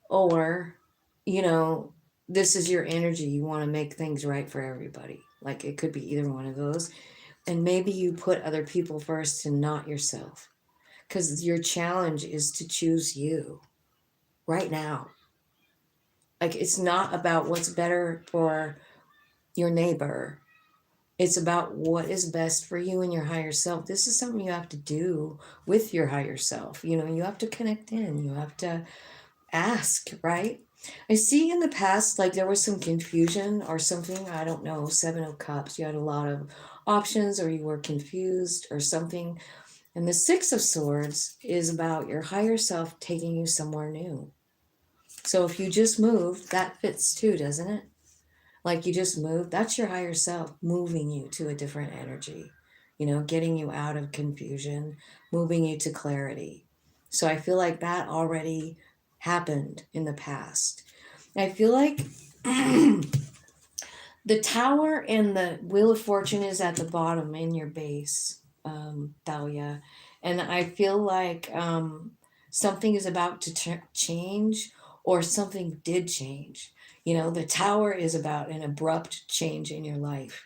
or, you know, this is your energy. You want to make things right for everybody. Like it could be either one of those. And maybe you put other people first and not yourself, because your challenge is to choose you right now. Like, it's not about what's better for your neighbor. It's about what is best for you and your higher self. This is something you have to do with your higher self. You have to connect in. You have to ask, right? I see in the past, like there was some confusion or something. I don't know. Seven of Cups. You had a lot of options, or you were confused or something. And the Six of Swords is about your higher self taking you somewhere new. So if you just moved, that fits too, doesn't it? Like you just moved, that's your higher self moving you to a different energy, getting you out of confusion, moving you to clarity. So I feel like that already happened in the past. I feel like the Tower and the Wheel of Fortune is at the bottom in your base, Thalia. And I feel like something is about to change, or something did change. The Tower is about an abrupt change in your life.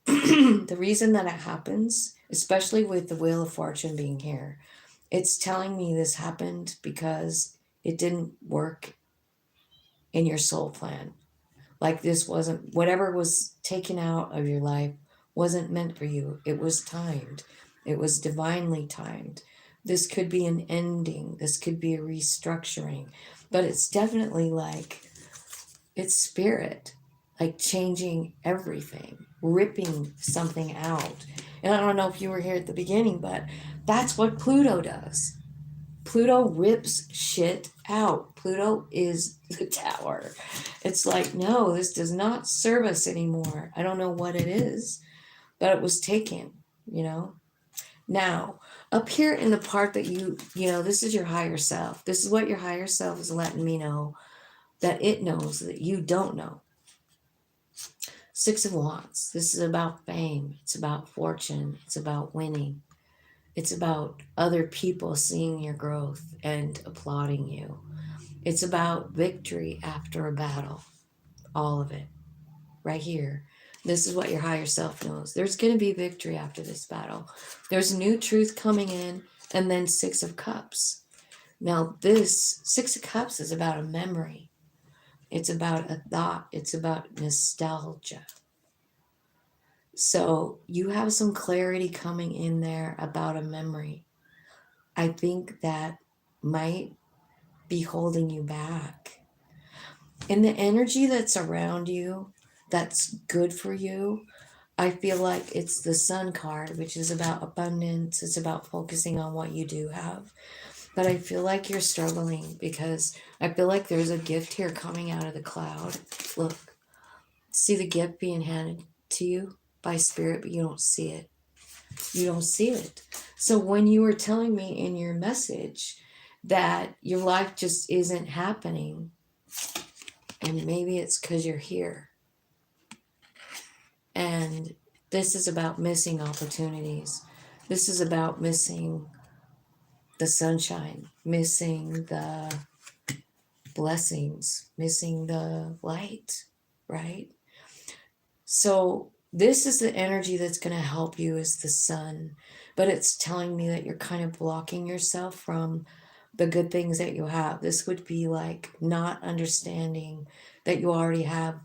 The reason that it happens, especially with the Wheel of Fortune being here, it's telling me this happened because it didn't work in your soul plan. Like, this wasn't, whatever was taken out of your life wasn't meant for you. It was timed. It was divinely timed. This could be an ending. This could be a restructuring. But it's definitely like, it's spirit, like changing everything, ripping something out. And I don't know if you were here at the beginning, but that's what Pluto does. Pluto rips shit out. Pluto is the Tower. It's like, no, this does not serve us anymore. I don't know what it is, but it was taken, you know? Now, up here in the part that this is your higher self. This is what your higher self is letting me know that it knows that you don't know. Six of Wands. This is about fame. It's about fortune. It's about winning. It's about other people seeing your growth and applauding you. It's about victory after a battle. All of it. Right here. This is what your higher self knows. There's going to be victory after this battle. There's new truth coming in, and then Six of Cups. Now, this Six of Cups is about a memory, it's about a thought, it's about nostalgia. So, you have some clarity coming in there about a memory. I think that might be holding you back. In the energy that's around you, that's good for you, I feel like it's the Sun card, which is about abundance. It's about focusing on what you do have. But I feel like you're struggling because I feel like there's a gift here coming out of the cloud. Look, see the gift being handed to you by spirit, but you don't see it. You don't see it. So when you were telling me in your message that your life just isn't happening, and maybe it's because you're here. And this is about missing opportunities. This is about missing the sunshine, missing the blessings, missing the light, right? So this is the energy that's going to help you is the sun, but it's telling me that you're kind of blocking yourself from the good things that you have. This would be like not understanding that you already have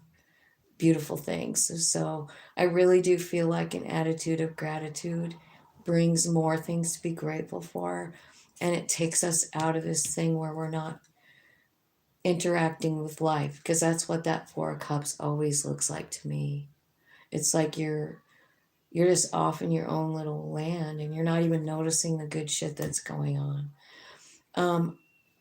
beautiful things. So I really do feel like an attitude of gratitude brings more things to be grateful for. And it takes us out of this thing where we're not interacting with life, because that's what that Four of Cups always looks like to me. It's like you're just off in your own little land and you're not even noticing the good shit that's going on. Um,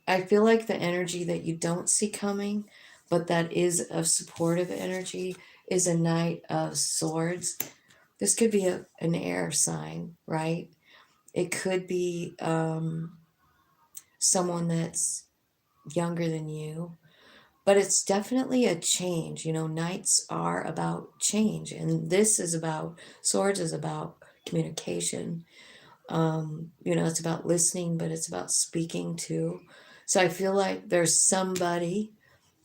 I feel like the energy that you don't see coming, but that is of supportive energy, is a Knight of Swords. This could be an air sign, right? It could be someone that's younger than you, but it's definitely a change. You know, Knights are about change, and this is about, Swords is about communication. You know, it's about listening, but it's about speaking too. So I feel like there's somebody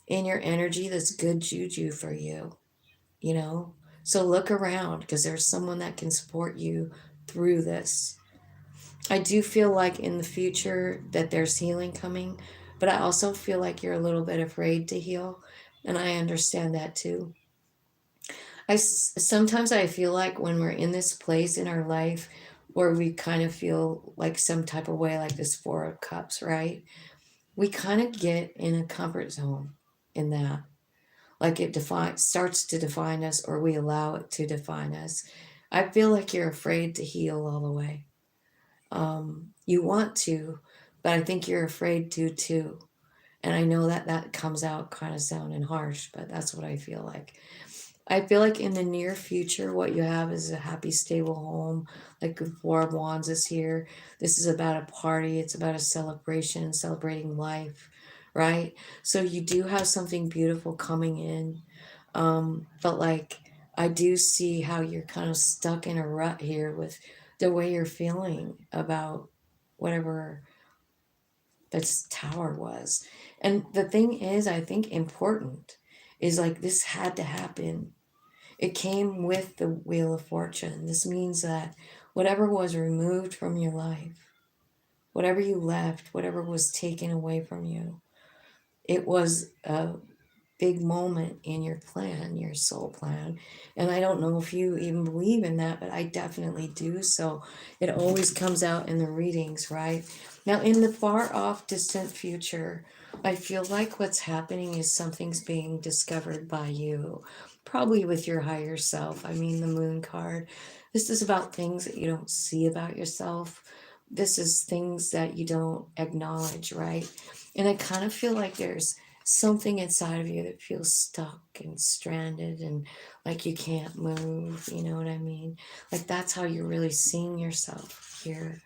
in your energy that's good juju for you, you know? So look around because there's someone that can support you through this. I do feel like in the future that there's healing coming, but I also feel like you're a little bit afraid to heal, and I understand that too. Sometimes I feel like when we're in this place in our life where we kind of feel like some type of way, like this Four of Cups, right? We kind of get in a comfort zone in that. Like it starts to define us, or we allow it to define us. I feel like you're afraid to heal all the way. You want to, but I think you're afraid to too. And I know that that comes out kind of sounding harsh, but that's what I feel like. I feel like in the near future, what you have is a happy, stable home. Like the Four of Wands is here. This is about a party, it's about a celebration, celebrating life, right? So you do have something beautiful coming in. But like, I do see how you're kind of stuck in a rut here with the way you're feeling about whatever this tower was. And the thing is, I think important is like this had to happen. It came with the Wheel of Fortune. This means that whatever was removed from your life, whatever you left, whatever was taken away from you, it was a big moment in your plan, your soul plan. And I don't know if you even believe in that, but I definitely do. So it always comes out in the readings, right? Now, in the far off, distant future, I feel like what's happening is something's being discovered by you, probably with your higher self. I mean, the Moon card. This is about things that you don't see about yourself. This is things that you don't acknowledge, right? And I kind of feel like there's something inside of you that feels stuck and stranded and like you can't move, you know what I mean? Like that's how you're really seeing yourself here.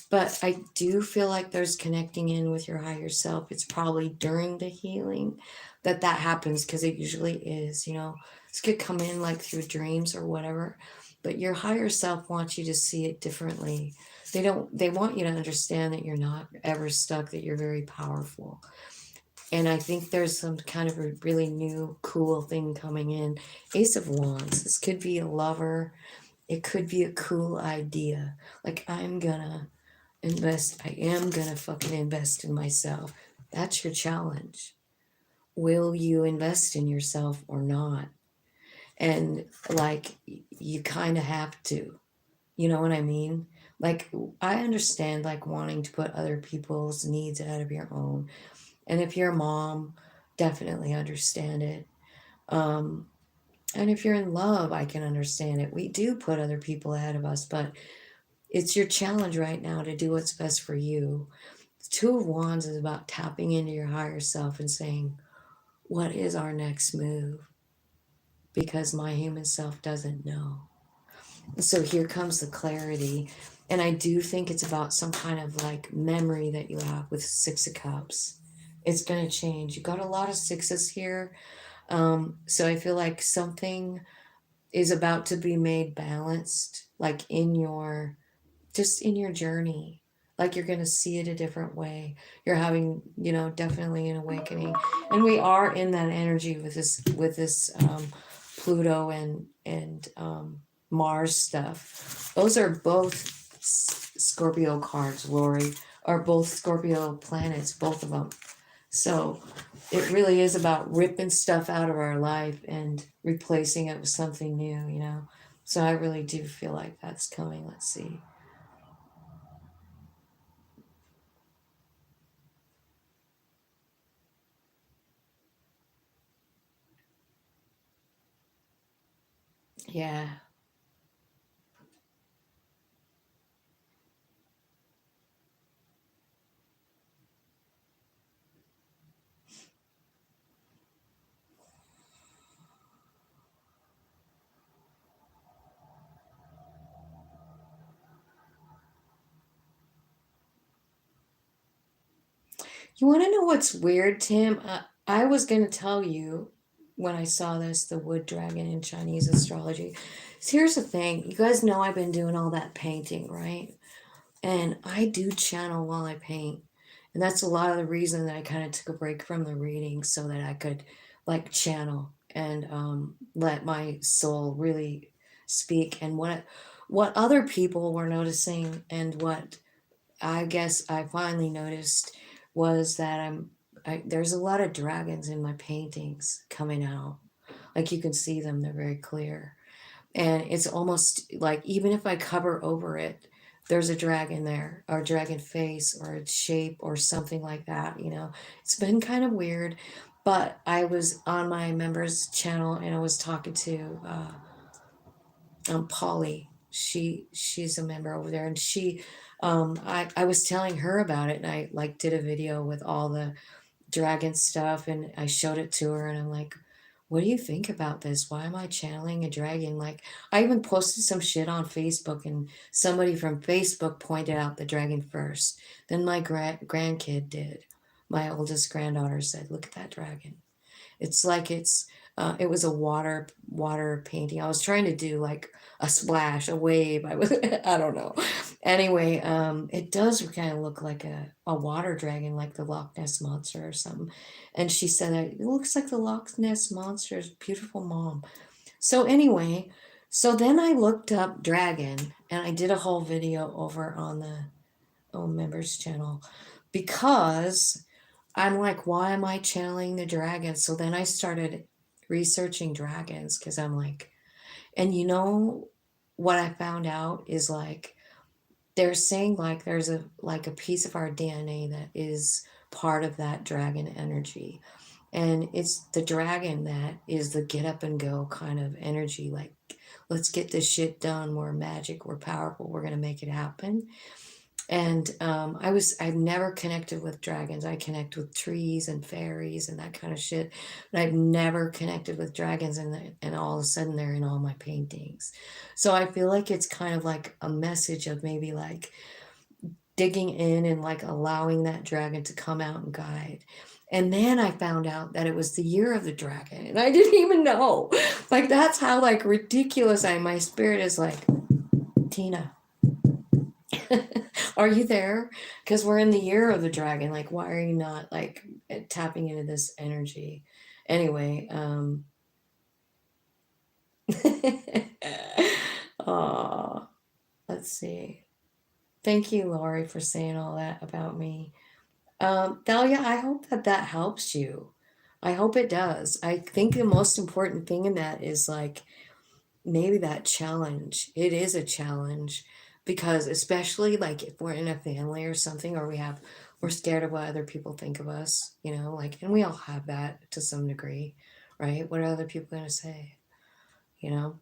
But I do feel like there's connecting in with your higher self. It's probably during the healing that that happens, because it usually is, you know. This could come in like through dreams or whatever, but your higher self wants you to see it differently. They want you to understand that you're not ever stuck, that you're very powerful. And I think there's some kind of a really new, cool thing coming in. Ace of Wands. This could be a lover. It could be a cool idea. Like, I am gonna fucking invest in myself. That's your challenge. Will you invest in yourself or not? And like, you kind of have to. You know what I mean? Like, I understand like wanting to put other people's needs ahead of your own. And if you're a mom, definitely understand it. Um, and if you're in love, I can understand it. We do put other people ahead of us, but it's your challenge right now to do what's best for you. The Two of Wands is about tapping into your higher self and saying, what is our next move? Because my human self doesn't know. So here comes the clarity. And I do think it's about some kind of like memory that you have with Six of Cups. It's going to change. You got a lot of sixes here. So I feel like something is about to be made balanced, like in your, just in your journey. Like you're going to see it a different way. You're having, definitely an awakening. And we are in that energy with this Pluto and Mars stuff. Those are both Scorpio cards, Lori, are both Scorpio planets, both of them. So it really is about ripping stuff out of our life and replacing it with something new. So I really do feel like that's coming. Let's see. Yeah. You want to know what's weird, Tim? I was going to tell you when I saw this, the wood dragon in Chinese astrology. So here's the thing. You guys know I've been doing all that painting, right? And I do channel while I paint. And that's a lot of the reason that I kind of took a break from the reading so that I could like channel and let my soul really speak. And what other people were noticing and what I guess I finally noticed was that there's a lot of dragons in my paintings coming out. Like you can see them, they're very clear. And it's almost like even if I cover over it, there's a dragon there, or a dragon face, or its shape, or something like that. It's been kind of weird, but I was on my members channel and I was talking to Polly. She's a member over there, and I was telling her about it, and I like did a video with all the dragon stuff, and I showed it to her, and I'm like, what do you think about this? Why am I channeling a dragon? Like, I even posted some shit on Facebook, and somebody from Facebook pointed out the dragon first. Then my grandkid did. My oldest granddaughter said, look at that dragon. It's like it was a water painting. I was trying to do like a splash, a wave. I don't know. Anyway, it does kind of look like a water dragon, like the Loch Ness monster or something. And she said that it looks like the Loch Ness monster's beautiful mom. So anyway, so then I looked up dragon and I did a whole video over on the members channel because I'm like, why am I channeling the dragons? So then I started researching dragons because I'm like, and what I found out is like, they're saying like there's a piece of our DNA that is part of that dragon energy. And it's the dragon that is the get up and go kind of energy. Like, let's get this shit done. We're magic. We're powerful. We're going to make it happen. And I've never connected with dragons. I connect with trees and fairies and that kind of shit. But I've never connected with dragons, and all of a sudden they're in all my paintings. So I feel like it's kind of like a message of maybe like digging in and like allowing that dragon to come out and guide. And then I found out that it was the year of the dragon, and I didn't even know. Like, that's how like ridiculous my spirit is like, Tina. Are you there? Because we're in the year of the dragon. Like, why are you not like tapping into this energy? Anyway, oh, let's see. Thank you, Laurie, for saying all that about me. Thalia, I hope that that helps you. I hope it does. I think the most important thing in that is like maybe that challenge. It is a challenge because especially like if we're in a family or something, or we're scared of what other people think of us, like, and we all have that to some degree, right? What are other people going to say, you know?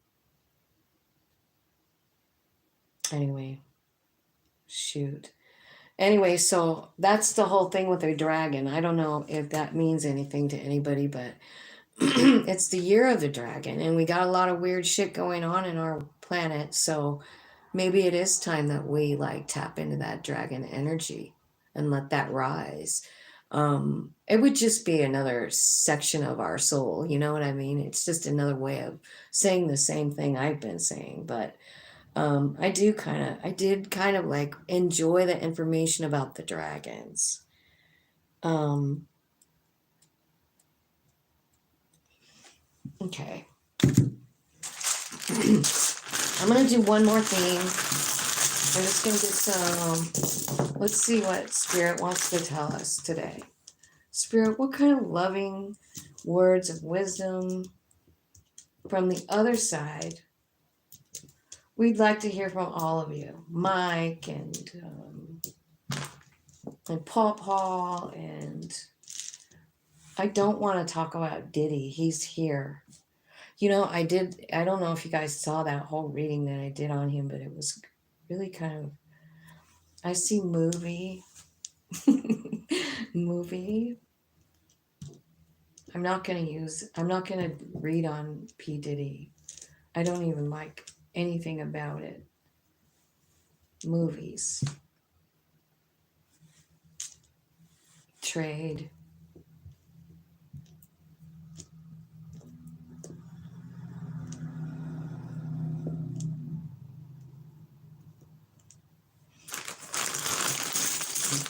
Anyway, shoot. Anyway, so that's the whole thing with the dragon. I don't know if that means anything to anybody, but it's the year of the dragon, and we got a lot of weird shit going on in our planet. So maybe it is time that we like tap into that dragon energy and let that rise. It would just be another section of our soul. You know what I mean? It's just another way of saying the same thing I've been saying, but I did kind of like enjoy the information about the dragons. Um, okay. I'm gonna do one more theme. I'm just gonna get some, let's see what Spirit wants to tell us today. Spirit, what kind of loving words of wisdom from the other side? We'd like to hear from all of you, Mike and Paul Paul, and I don't want to talk about Diddy. He's here. I don't know if you guys saw that whole reading that I did on him, but it was really kind of, I see movie, movie. I'm not going to read on P. Diddy. I don't even like anything about it. Movies. Trade.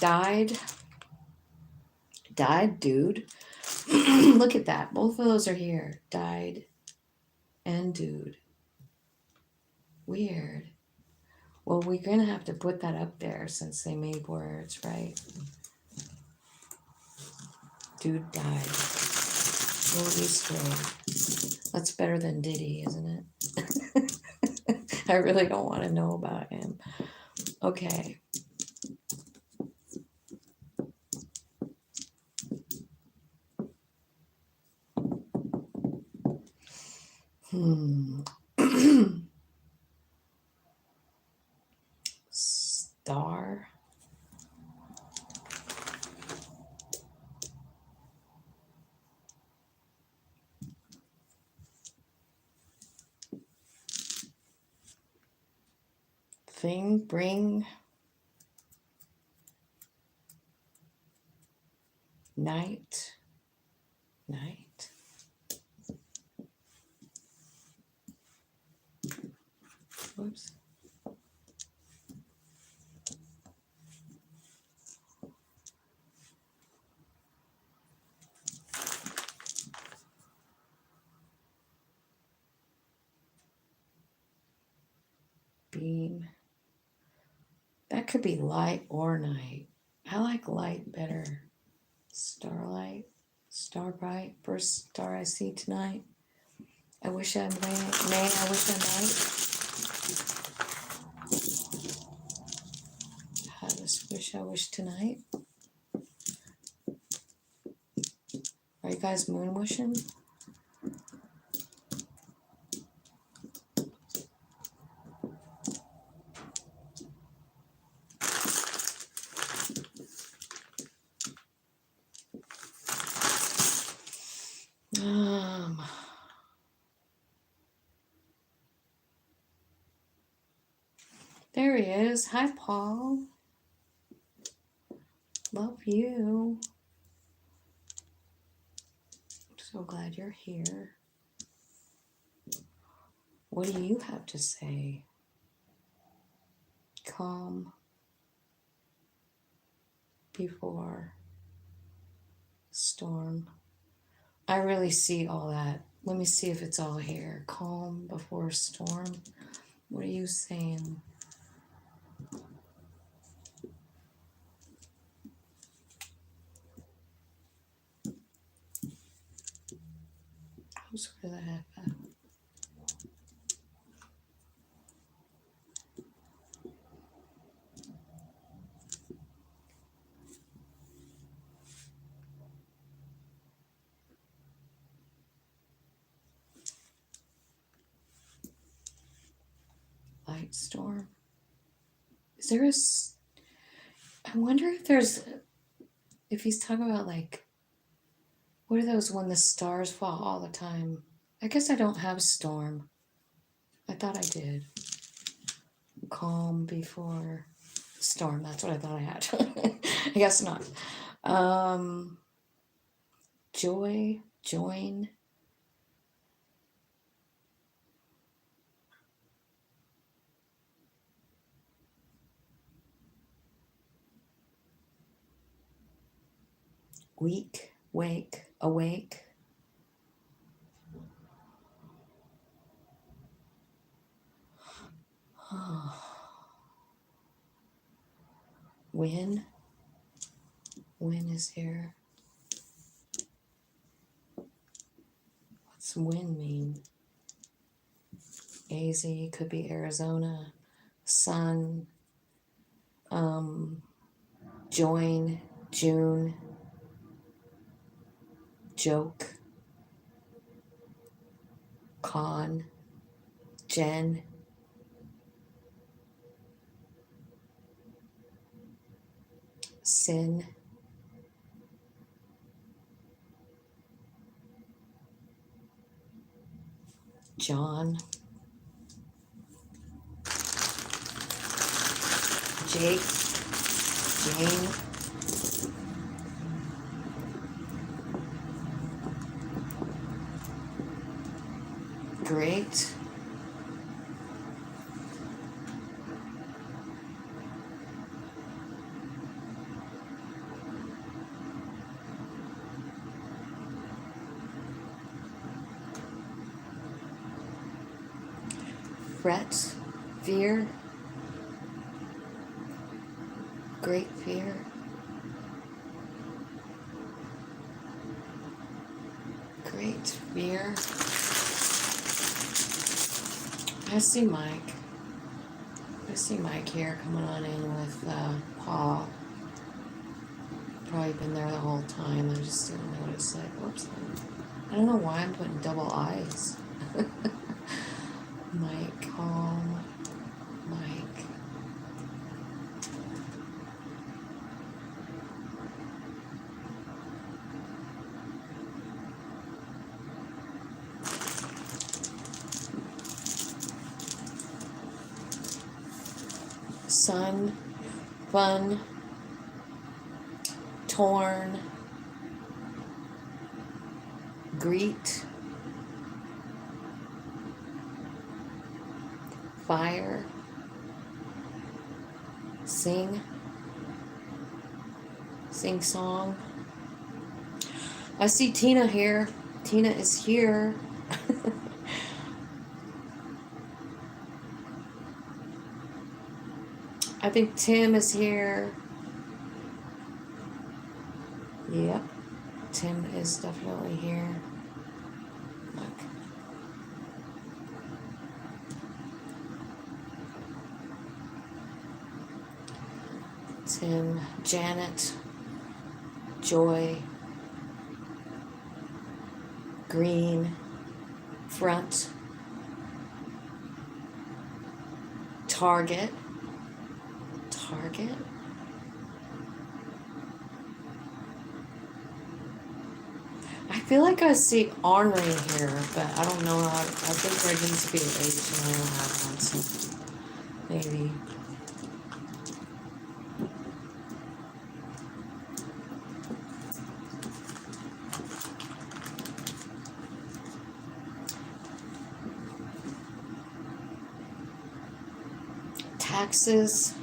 Died. Died, dude. Look at that. Both of those are here. Died and dude. Weird. Well, we're going to have to put that up there since they made words, right? Dude died. Movie straight. That's better than Diddy, isn't it? I really don't want to know about him. Okay. Star. Thing, bring. Night. Night. Whoops. Beam. That could be light or night. I like light better. Starlight. Starbright. First star I see tonight. I wish I may. I wish I might. I just wish I wish tonight. Are you guys moon wishing? There he is. Hi, Paul. Love you. So glad you're here. What do you have to say? Calm. before storm. I really see all that. Let me see if it's all here. Calm before storm. What are you saying? Who's where the heck at? Light storm. Is there I wonder if if he's talking about like, what are those when the stars fall all the time? I guess I don't have storm. I thought I did. Calm before storm. That's what I thought I had. I guess not. Joy, join. Weak, wake, awake. Win. Win is here. What's win mean? AZ could be Arizona. Sun. Join. June. Joke. Con. Jen. Sin. John. Jake. Jane. Great. Fret. Fear. Great fear. Great fear. I see Mike. I see Mike here coming on in with Paul. Probably been there the whole time. I just didn't notice it. Whoops. I don't know why I'm putting double I's. Mike, calm. Mike. Sun, fun, torn, greet, fire, sing, sing song. I see Tina here. Tina is here. I think Tim is here. Yep. Tim is definitely here. Look. Tim, Janet, Joy, Green, Front, Target. Target. I feel like I see ornery here, but I don't know. I think there needs to be an H and I don't have one, so maybe. Taxes.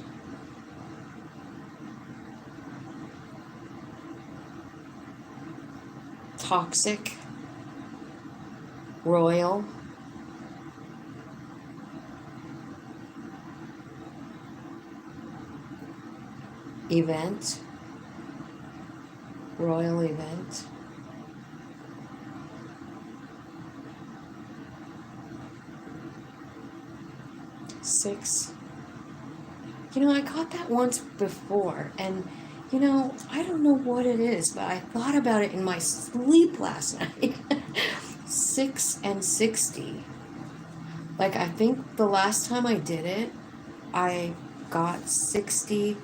toxic, royal, event, royal event, six. I got that once before, and I don't know what it is, but I thought about it in my sleep last night. 6 and 60. Like, I think the last time I did it, I got 60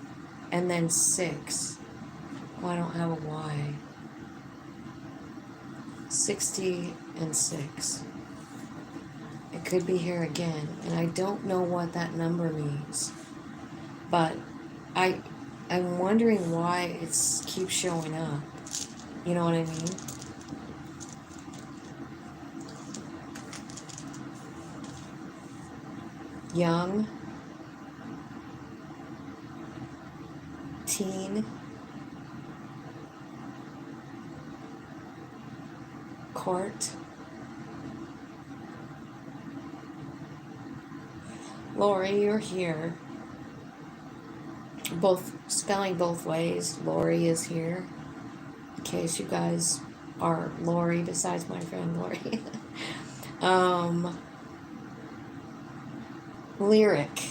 and then 6. Well, I don't have a Y. 60 and 6. It could be here again, and I don't know what that number means. But I'm wondering why it keeps showing up. You know what I mean? Young, teen, court. Lori, you're here. Both spelling both ways. Lori is here. In case you guys are Lori besides my friend Lori. Lyric.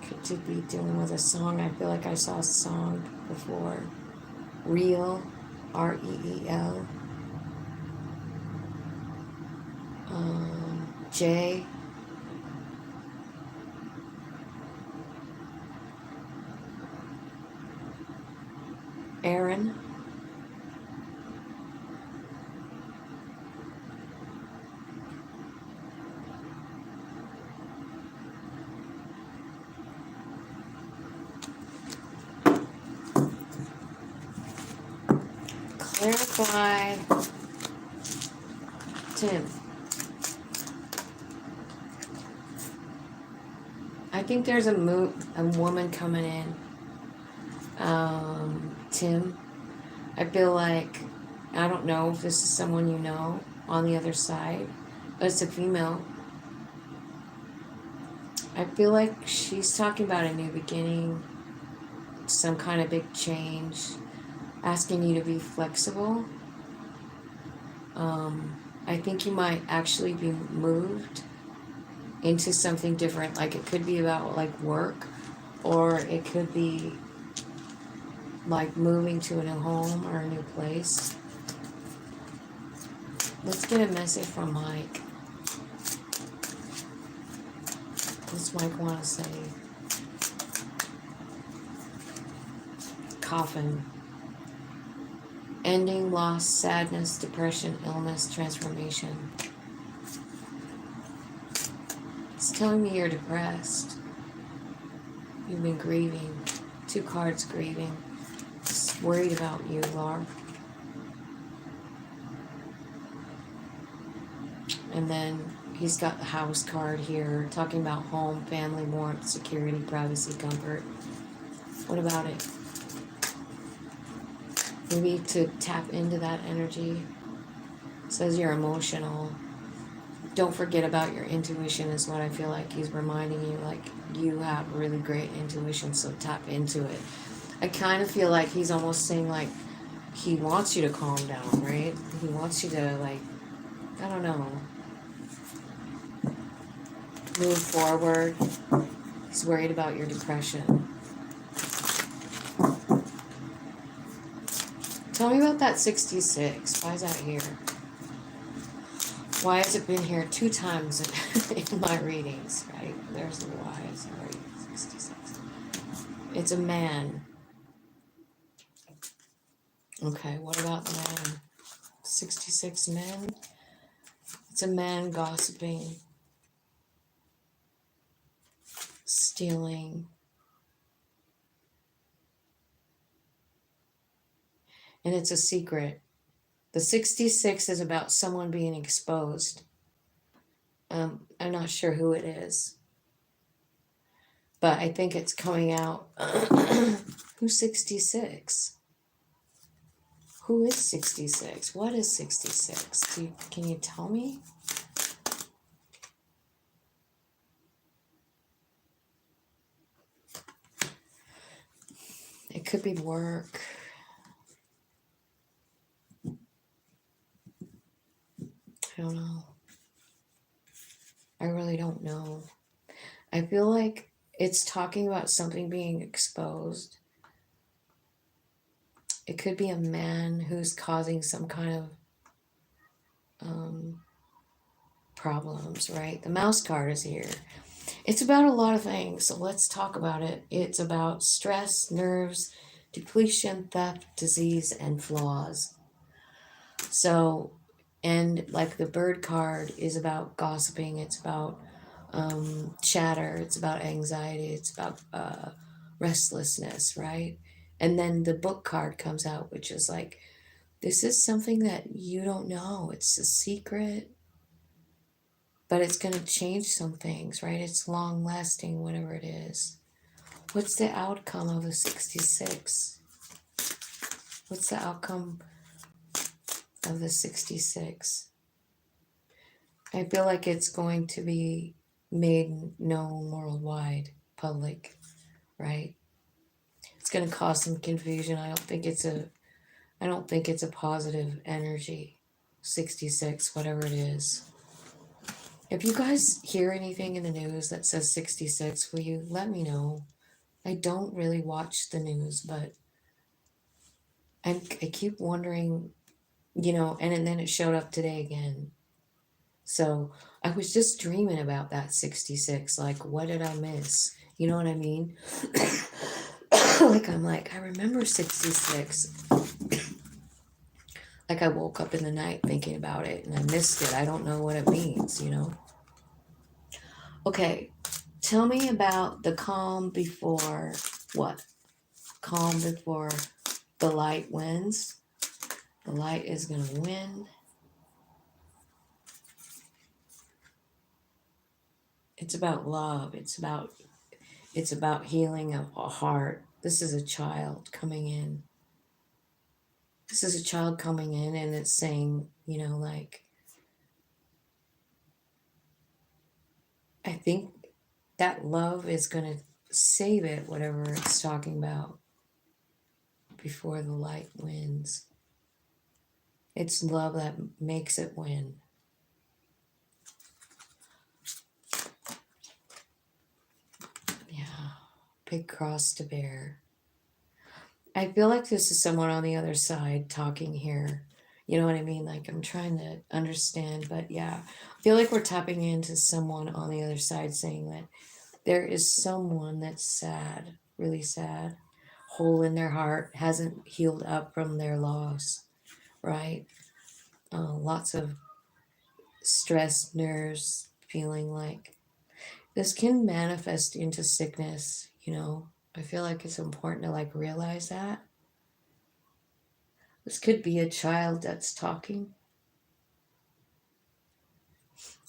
Could you be dealing with a song? I feel like I saw a song before. Real. REEL. J. Aaron. Clarify. Tim. I think there's a woman coming in. Tim. I feel like, I don't know if this is someone you know on the other side, but it's a female. I feel like she's talking about a new beginning, some kind of big change, asking you to be flexible. I think you might actually be moved into something different. Like, it could be about like work, or it could be like moving to a new home or a new place. Let's get a message from Mike. What's Mike want to say? Coffin. Ending, loss, sadness, depression, illness, transformation. It's telling me you're depressed. You've been grieving. 2 cards, grieving. Just worried about you, Laura. And then he's got the house card here, talking about home, family, warmth, security, privacy, comfort. What about it? Maybe to tap into that energy. It says you're emotional. Don't forget about your intuition is what I feel like he's reminding you. Like, you have really great intuition, so tap into it. I kind of feel like he's almost saying, like, he wants you to calm down, right? He wants you to, like, I don't know, move forward. He's worried about your depression. Tell me about that 66. Why is that here? Why has it been here 2 times in my readings, right? There's the why. Sorry, 66. It's a man. Okay, what about the man? 66 men. It's a man gossiping, stealing. And it's a secret. The 66 is about someone being exposed. I'm not sure who it is, but I think it's coming out. Who's 66? Who is 66? What is 66? Can you tell me? It could be work. I don't know. I really don't know. I feel like it's talking about something being exposed. It could be a man who's causing some kind of problems, right? The mouse card is here. It's about a lot of things, so let's talk about it. It's about stress, nerves, depletion, theft, disease, and flaws. So, and like the bird card is about gossiping, it's about chatter, it's about anxiety, it's about restlessness, right? And then the book card comes out, which is like, this is something that you don't know, it's a secret, but it's going to change some things, right? It's long lasting, whatever it is. What's the outcome of the 66? What's the outcome of the 66? I feel like it's going to be made known worldwide, public, right? It's going to cause some confusion. I don't think it's a positive energy. 66, whatever it is. If you guys hear anything in the news that says 66, will you let me know? I don't really watch the news, but I keep wondering, and then it showed up today again. So I was just dreaming about that 66. Like, what did I miss? You know what I mean? I remember 66. Like, I woke up in the night thinking about it and I missed it. I don't know what it means, Okay, tell me about the calm before what? Calm before the light wins. The light is going to win. It's about love. It's about healing of a heart. This is a child coming in. This is a child coming in and it's saying, I think that love is going to save it, whatever it's talking about, before the light wins. It's love that makes it win. Yeah, big cross to bear. I feel like this is someone on the other side talking here. You know what I mean? Like, I'm trying to understand, but yeah, I feel like we're tapping into someone on the other side saying that there is someone that's sad, really sad, hole in their heart, hasn't healed up from their loss, right? Lots of stress, nerves, feeling like this can manifest into sickness. I feel like it's important to like realize that. This could be a child that's talking,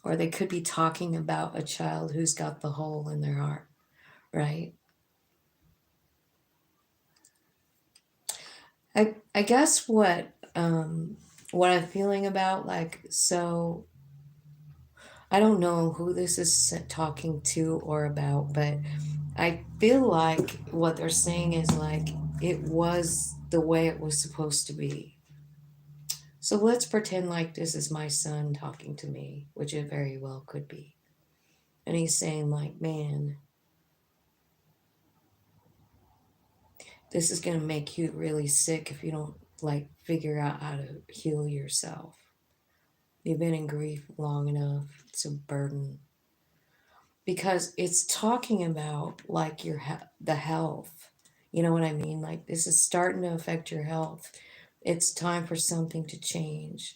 or they could be talking about a child who's got the hole in their heart, right? I guess what I'm feeling about, like, so I don't know who this is talking to or about, but I feel like what they're saying is like it was the way it was supposed to be. So let's pretend like this is my son talking to me, which it very well could be. And he's saying, like, man, this is going to make you really sick if you don't, like, figure out how to heal yourself. You've been in grief long enough. It's a burden. Because it's talking about, like, the health. You know what I mean? Like, this is starting to affect your health. It's time for something to change.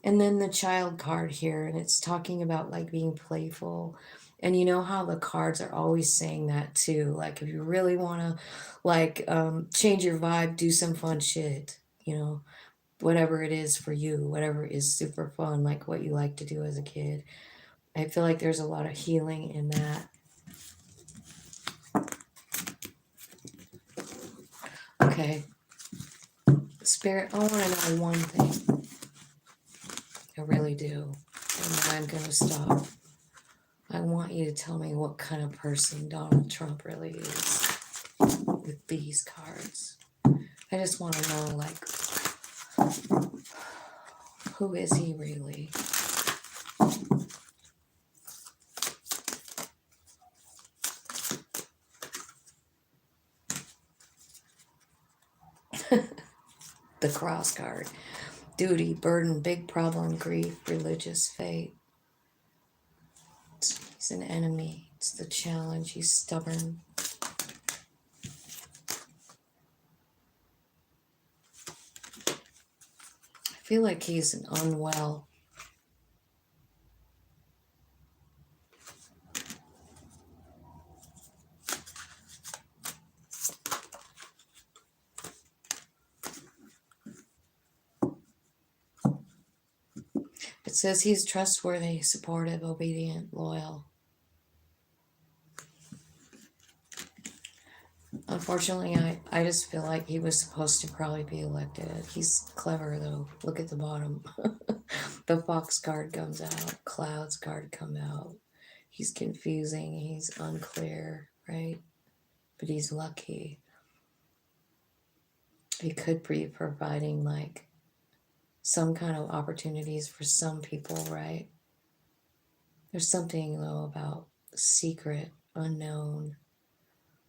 And then the child card here, and it's talking about like being playful. And you know how the cards are always saying that too. Like, if you really want to like change your vibe, do some fun shit, whatever it is for you, whatever is super fun, like what you like to do as a kid. I feel like there's a lot of healing in that. Okay. Spirit, I want to know one thing. I really do. And I'm going to stop. I want you to tell me what kind of person Donald Trump really is with these cards. I just want to know, like, who is he really? The cross card. Duty, burden, big problem, grief, religious fate. He's an enemy. It's the challenge. He's stubborn. I feel like he's an unwell. It says he's trustworthy, supportive, obedient, loyal. Unfortunately, I just feel like he was supposed to probably be elected. He's clever though. Look at the bottom. The fox card comes out. Clouds card come out. He's confusing. He's unclear, right? But he's lucky. He could be providing like some kind of opportunities for some people, right? There's something though about secret, unknown.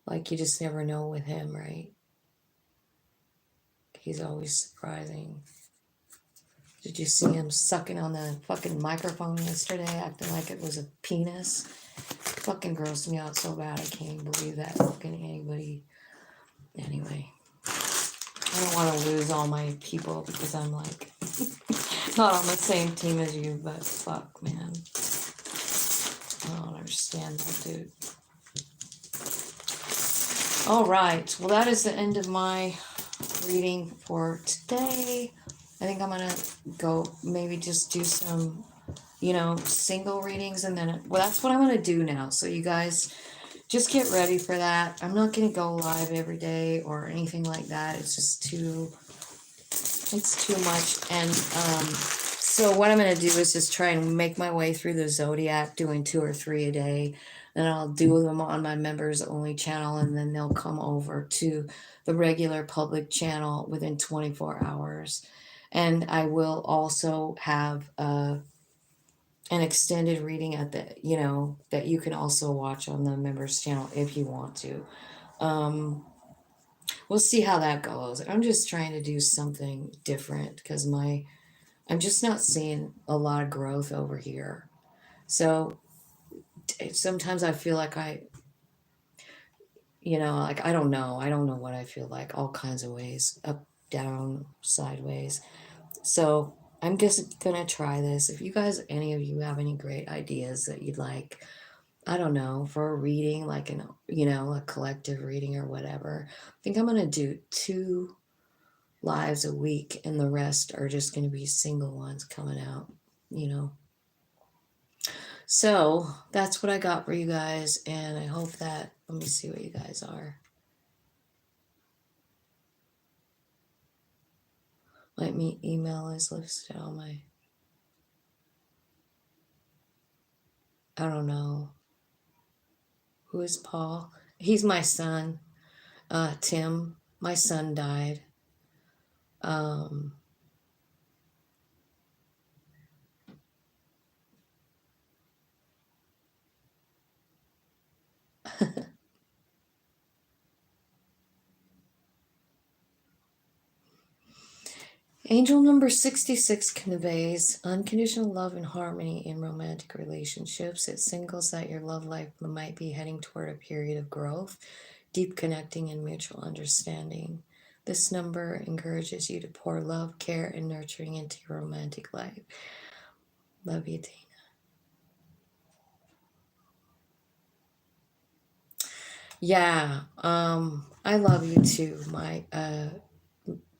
Like you just never know with him, right? He's always surprising. Did you see him sucking on the fucking microphone yesterday, acting like it was a penis? Fucking grossed me out so bad. I can't even believe that fucking anybody. Anyway, I don't want to lose all my people because I'm like not on the same team as you, but fuck, man. I don't understand that, dude. All right. Well, that is the end of my reading for today. I think I'm going to go maybe just do some, single readings. And then, well, that's what I'm going to do now. So you guys just get ready for that. I'm not going to go live every day or anything like that. It's too much. And so what I'm going to do is just try and make my way through the Zodiac, doing 2 or 3 a day. And I'll do them on my members only channel, and then they'll come over to the regular public channel within 24 hours. And I will also have an extended reading at the, that you can also watch on the members channel if you want to. We'll see how that goes. I'm just trying to do something different because I'm just not seeing a lot of growth over here. So sometimes I feel like I don't know. I don't know what I feel like, all kinds of ways, up, down, sideways. So I'm just gonna try this. If you guys, any of you have any great ideas that you'd like, I don't know, for a reading, like a collective reading or whatever, I think I'm gonna do 2 lives a week, and the rest are just gonna be single ones coming out, So that's what I got for you guys, and I hope that, let me see what you guys are. My email is listed on my, I don't know. Who is Paul? He's my son. Tim, my son died. Angel number 66 conveys unconditional love and harmony in romantic relationships. It signals that your love life might be heading toward a period of growth, deep connecting, and mutual understanding. This number encourages you to pour love, care, and nurturing into your romantic life. Love you, Tina. Yeah, I love you too, my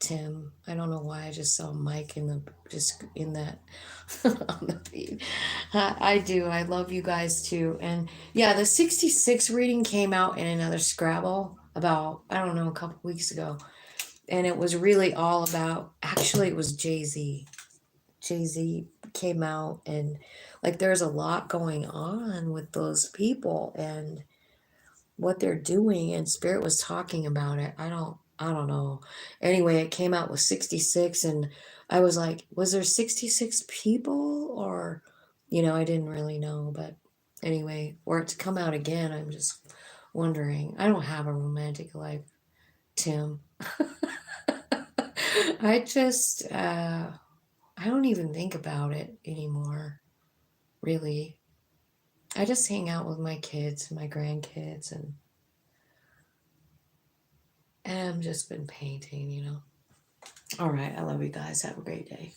Tim. I don't know why I just saw Mike in that on the feed. I do. I love you guys too. And yeah, the 66 reading came out in another Scrabble about, I don't know, a couple weeks ago. And it was really all about, actually, it was Jay-Z. Jay-Z came out, and like there's a lot going on with those people and what they're doing, and Spirit was talking about it. I don't know. Anyway, it came out with 66, and I was like, was there 66 people, or I didn't really know, but anyway, or it to come out again, I'm just wondering. I don't have a romantic life, Tim. I just I don't even think about it anymore, really. I just hang out with my kids and my grandkids, and I've just been painting. All right, I love you guys. Have a great day.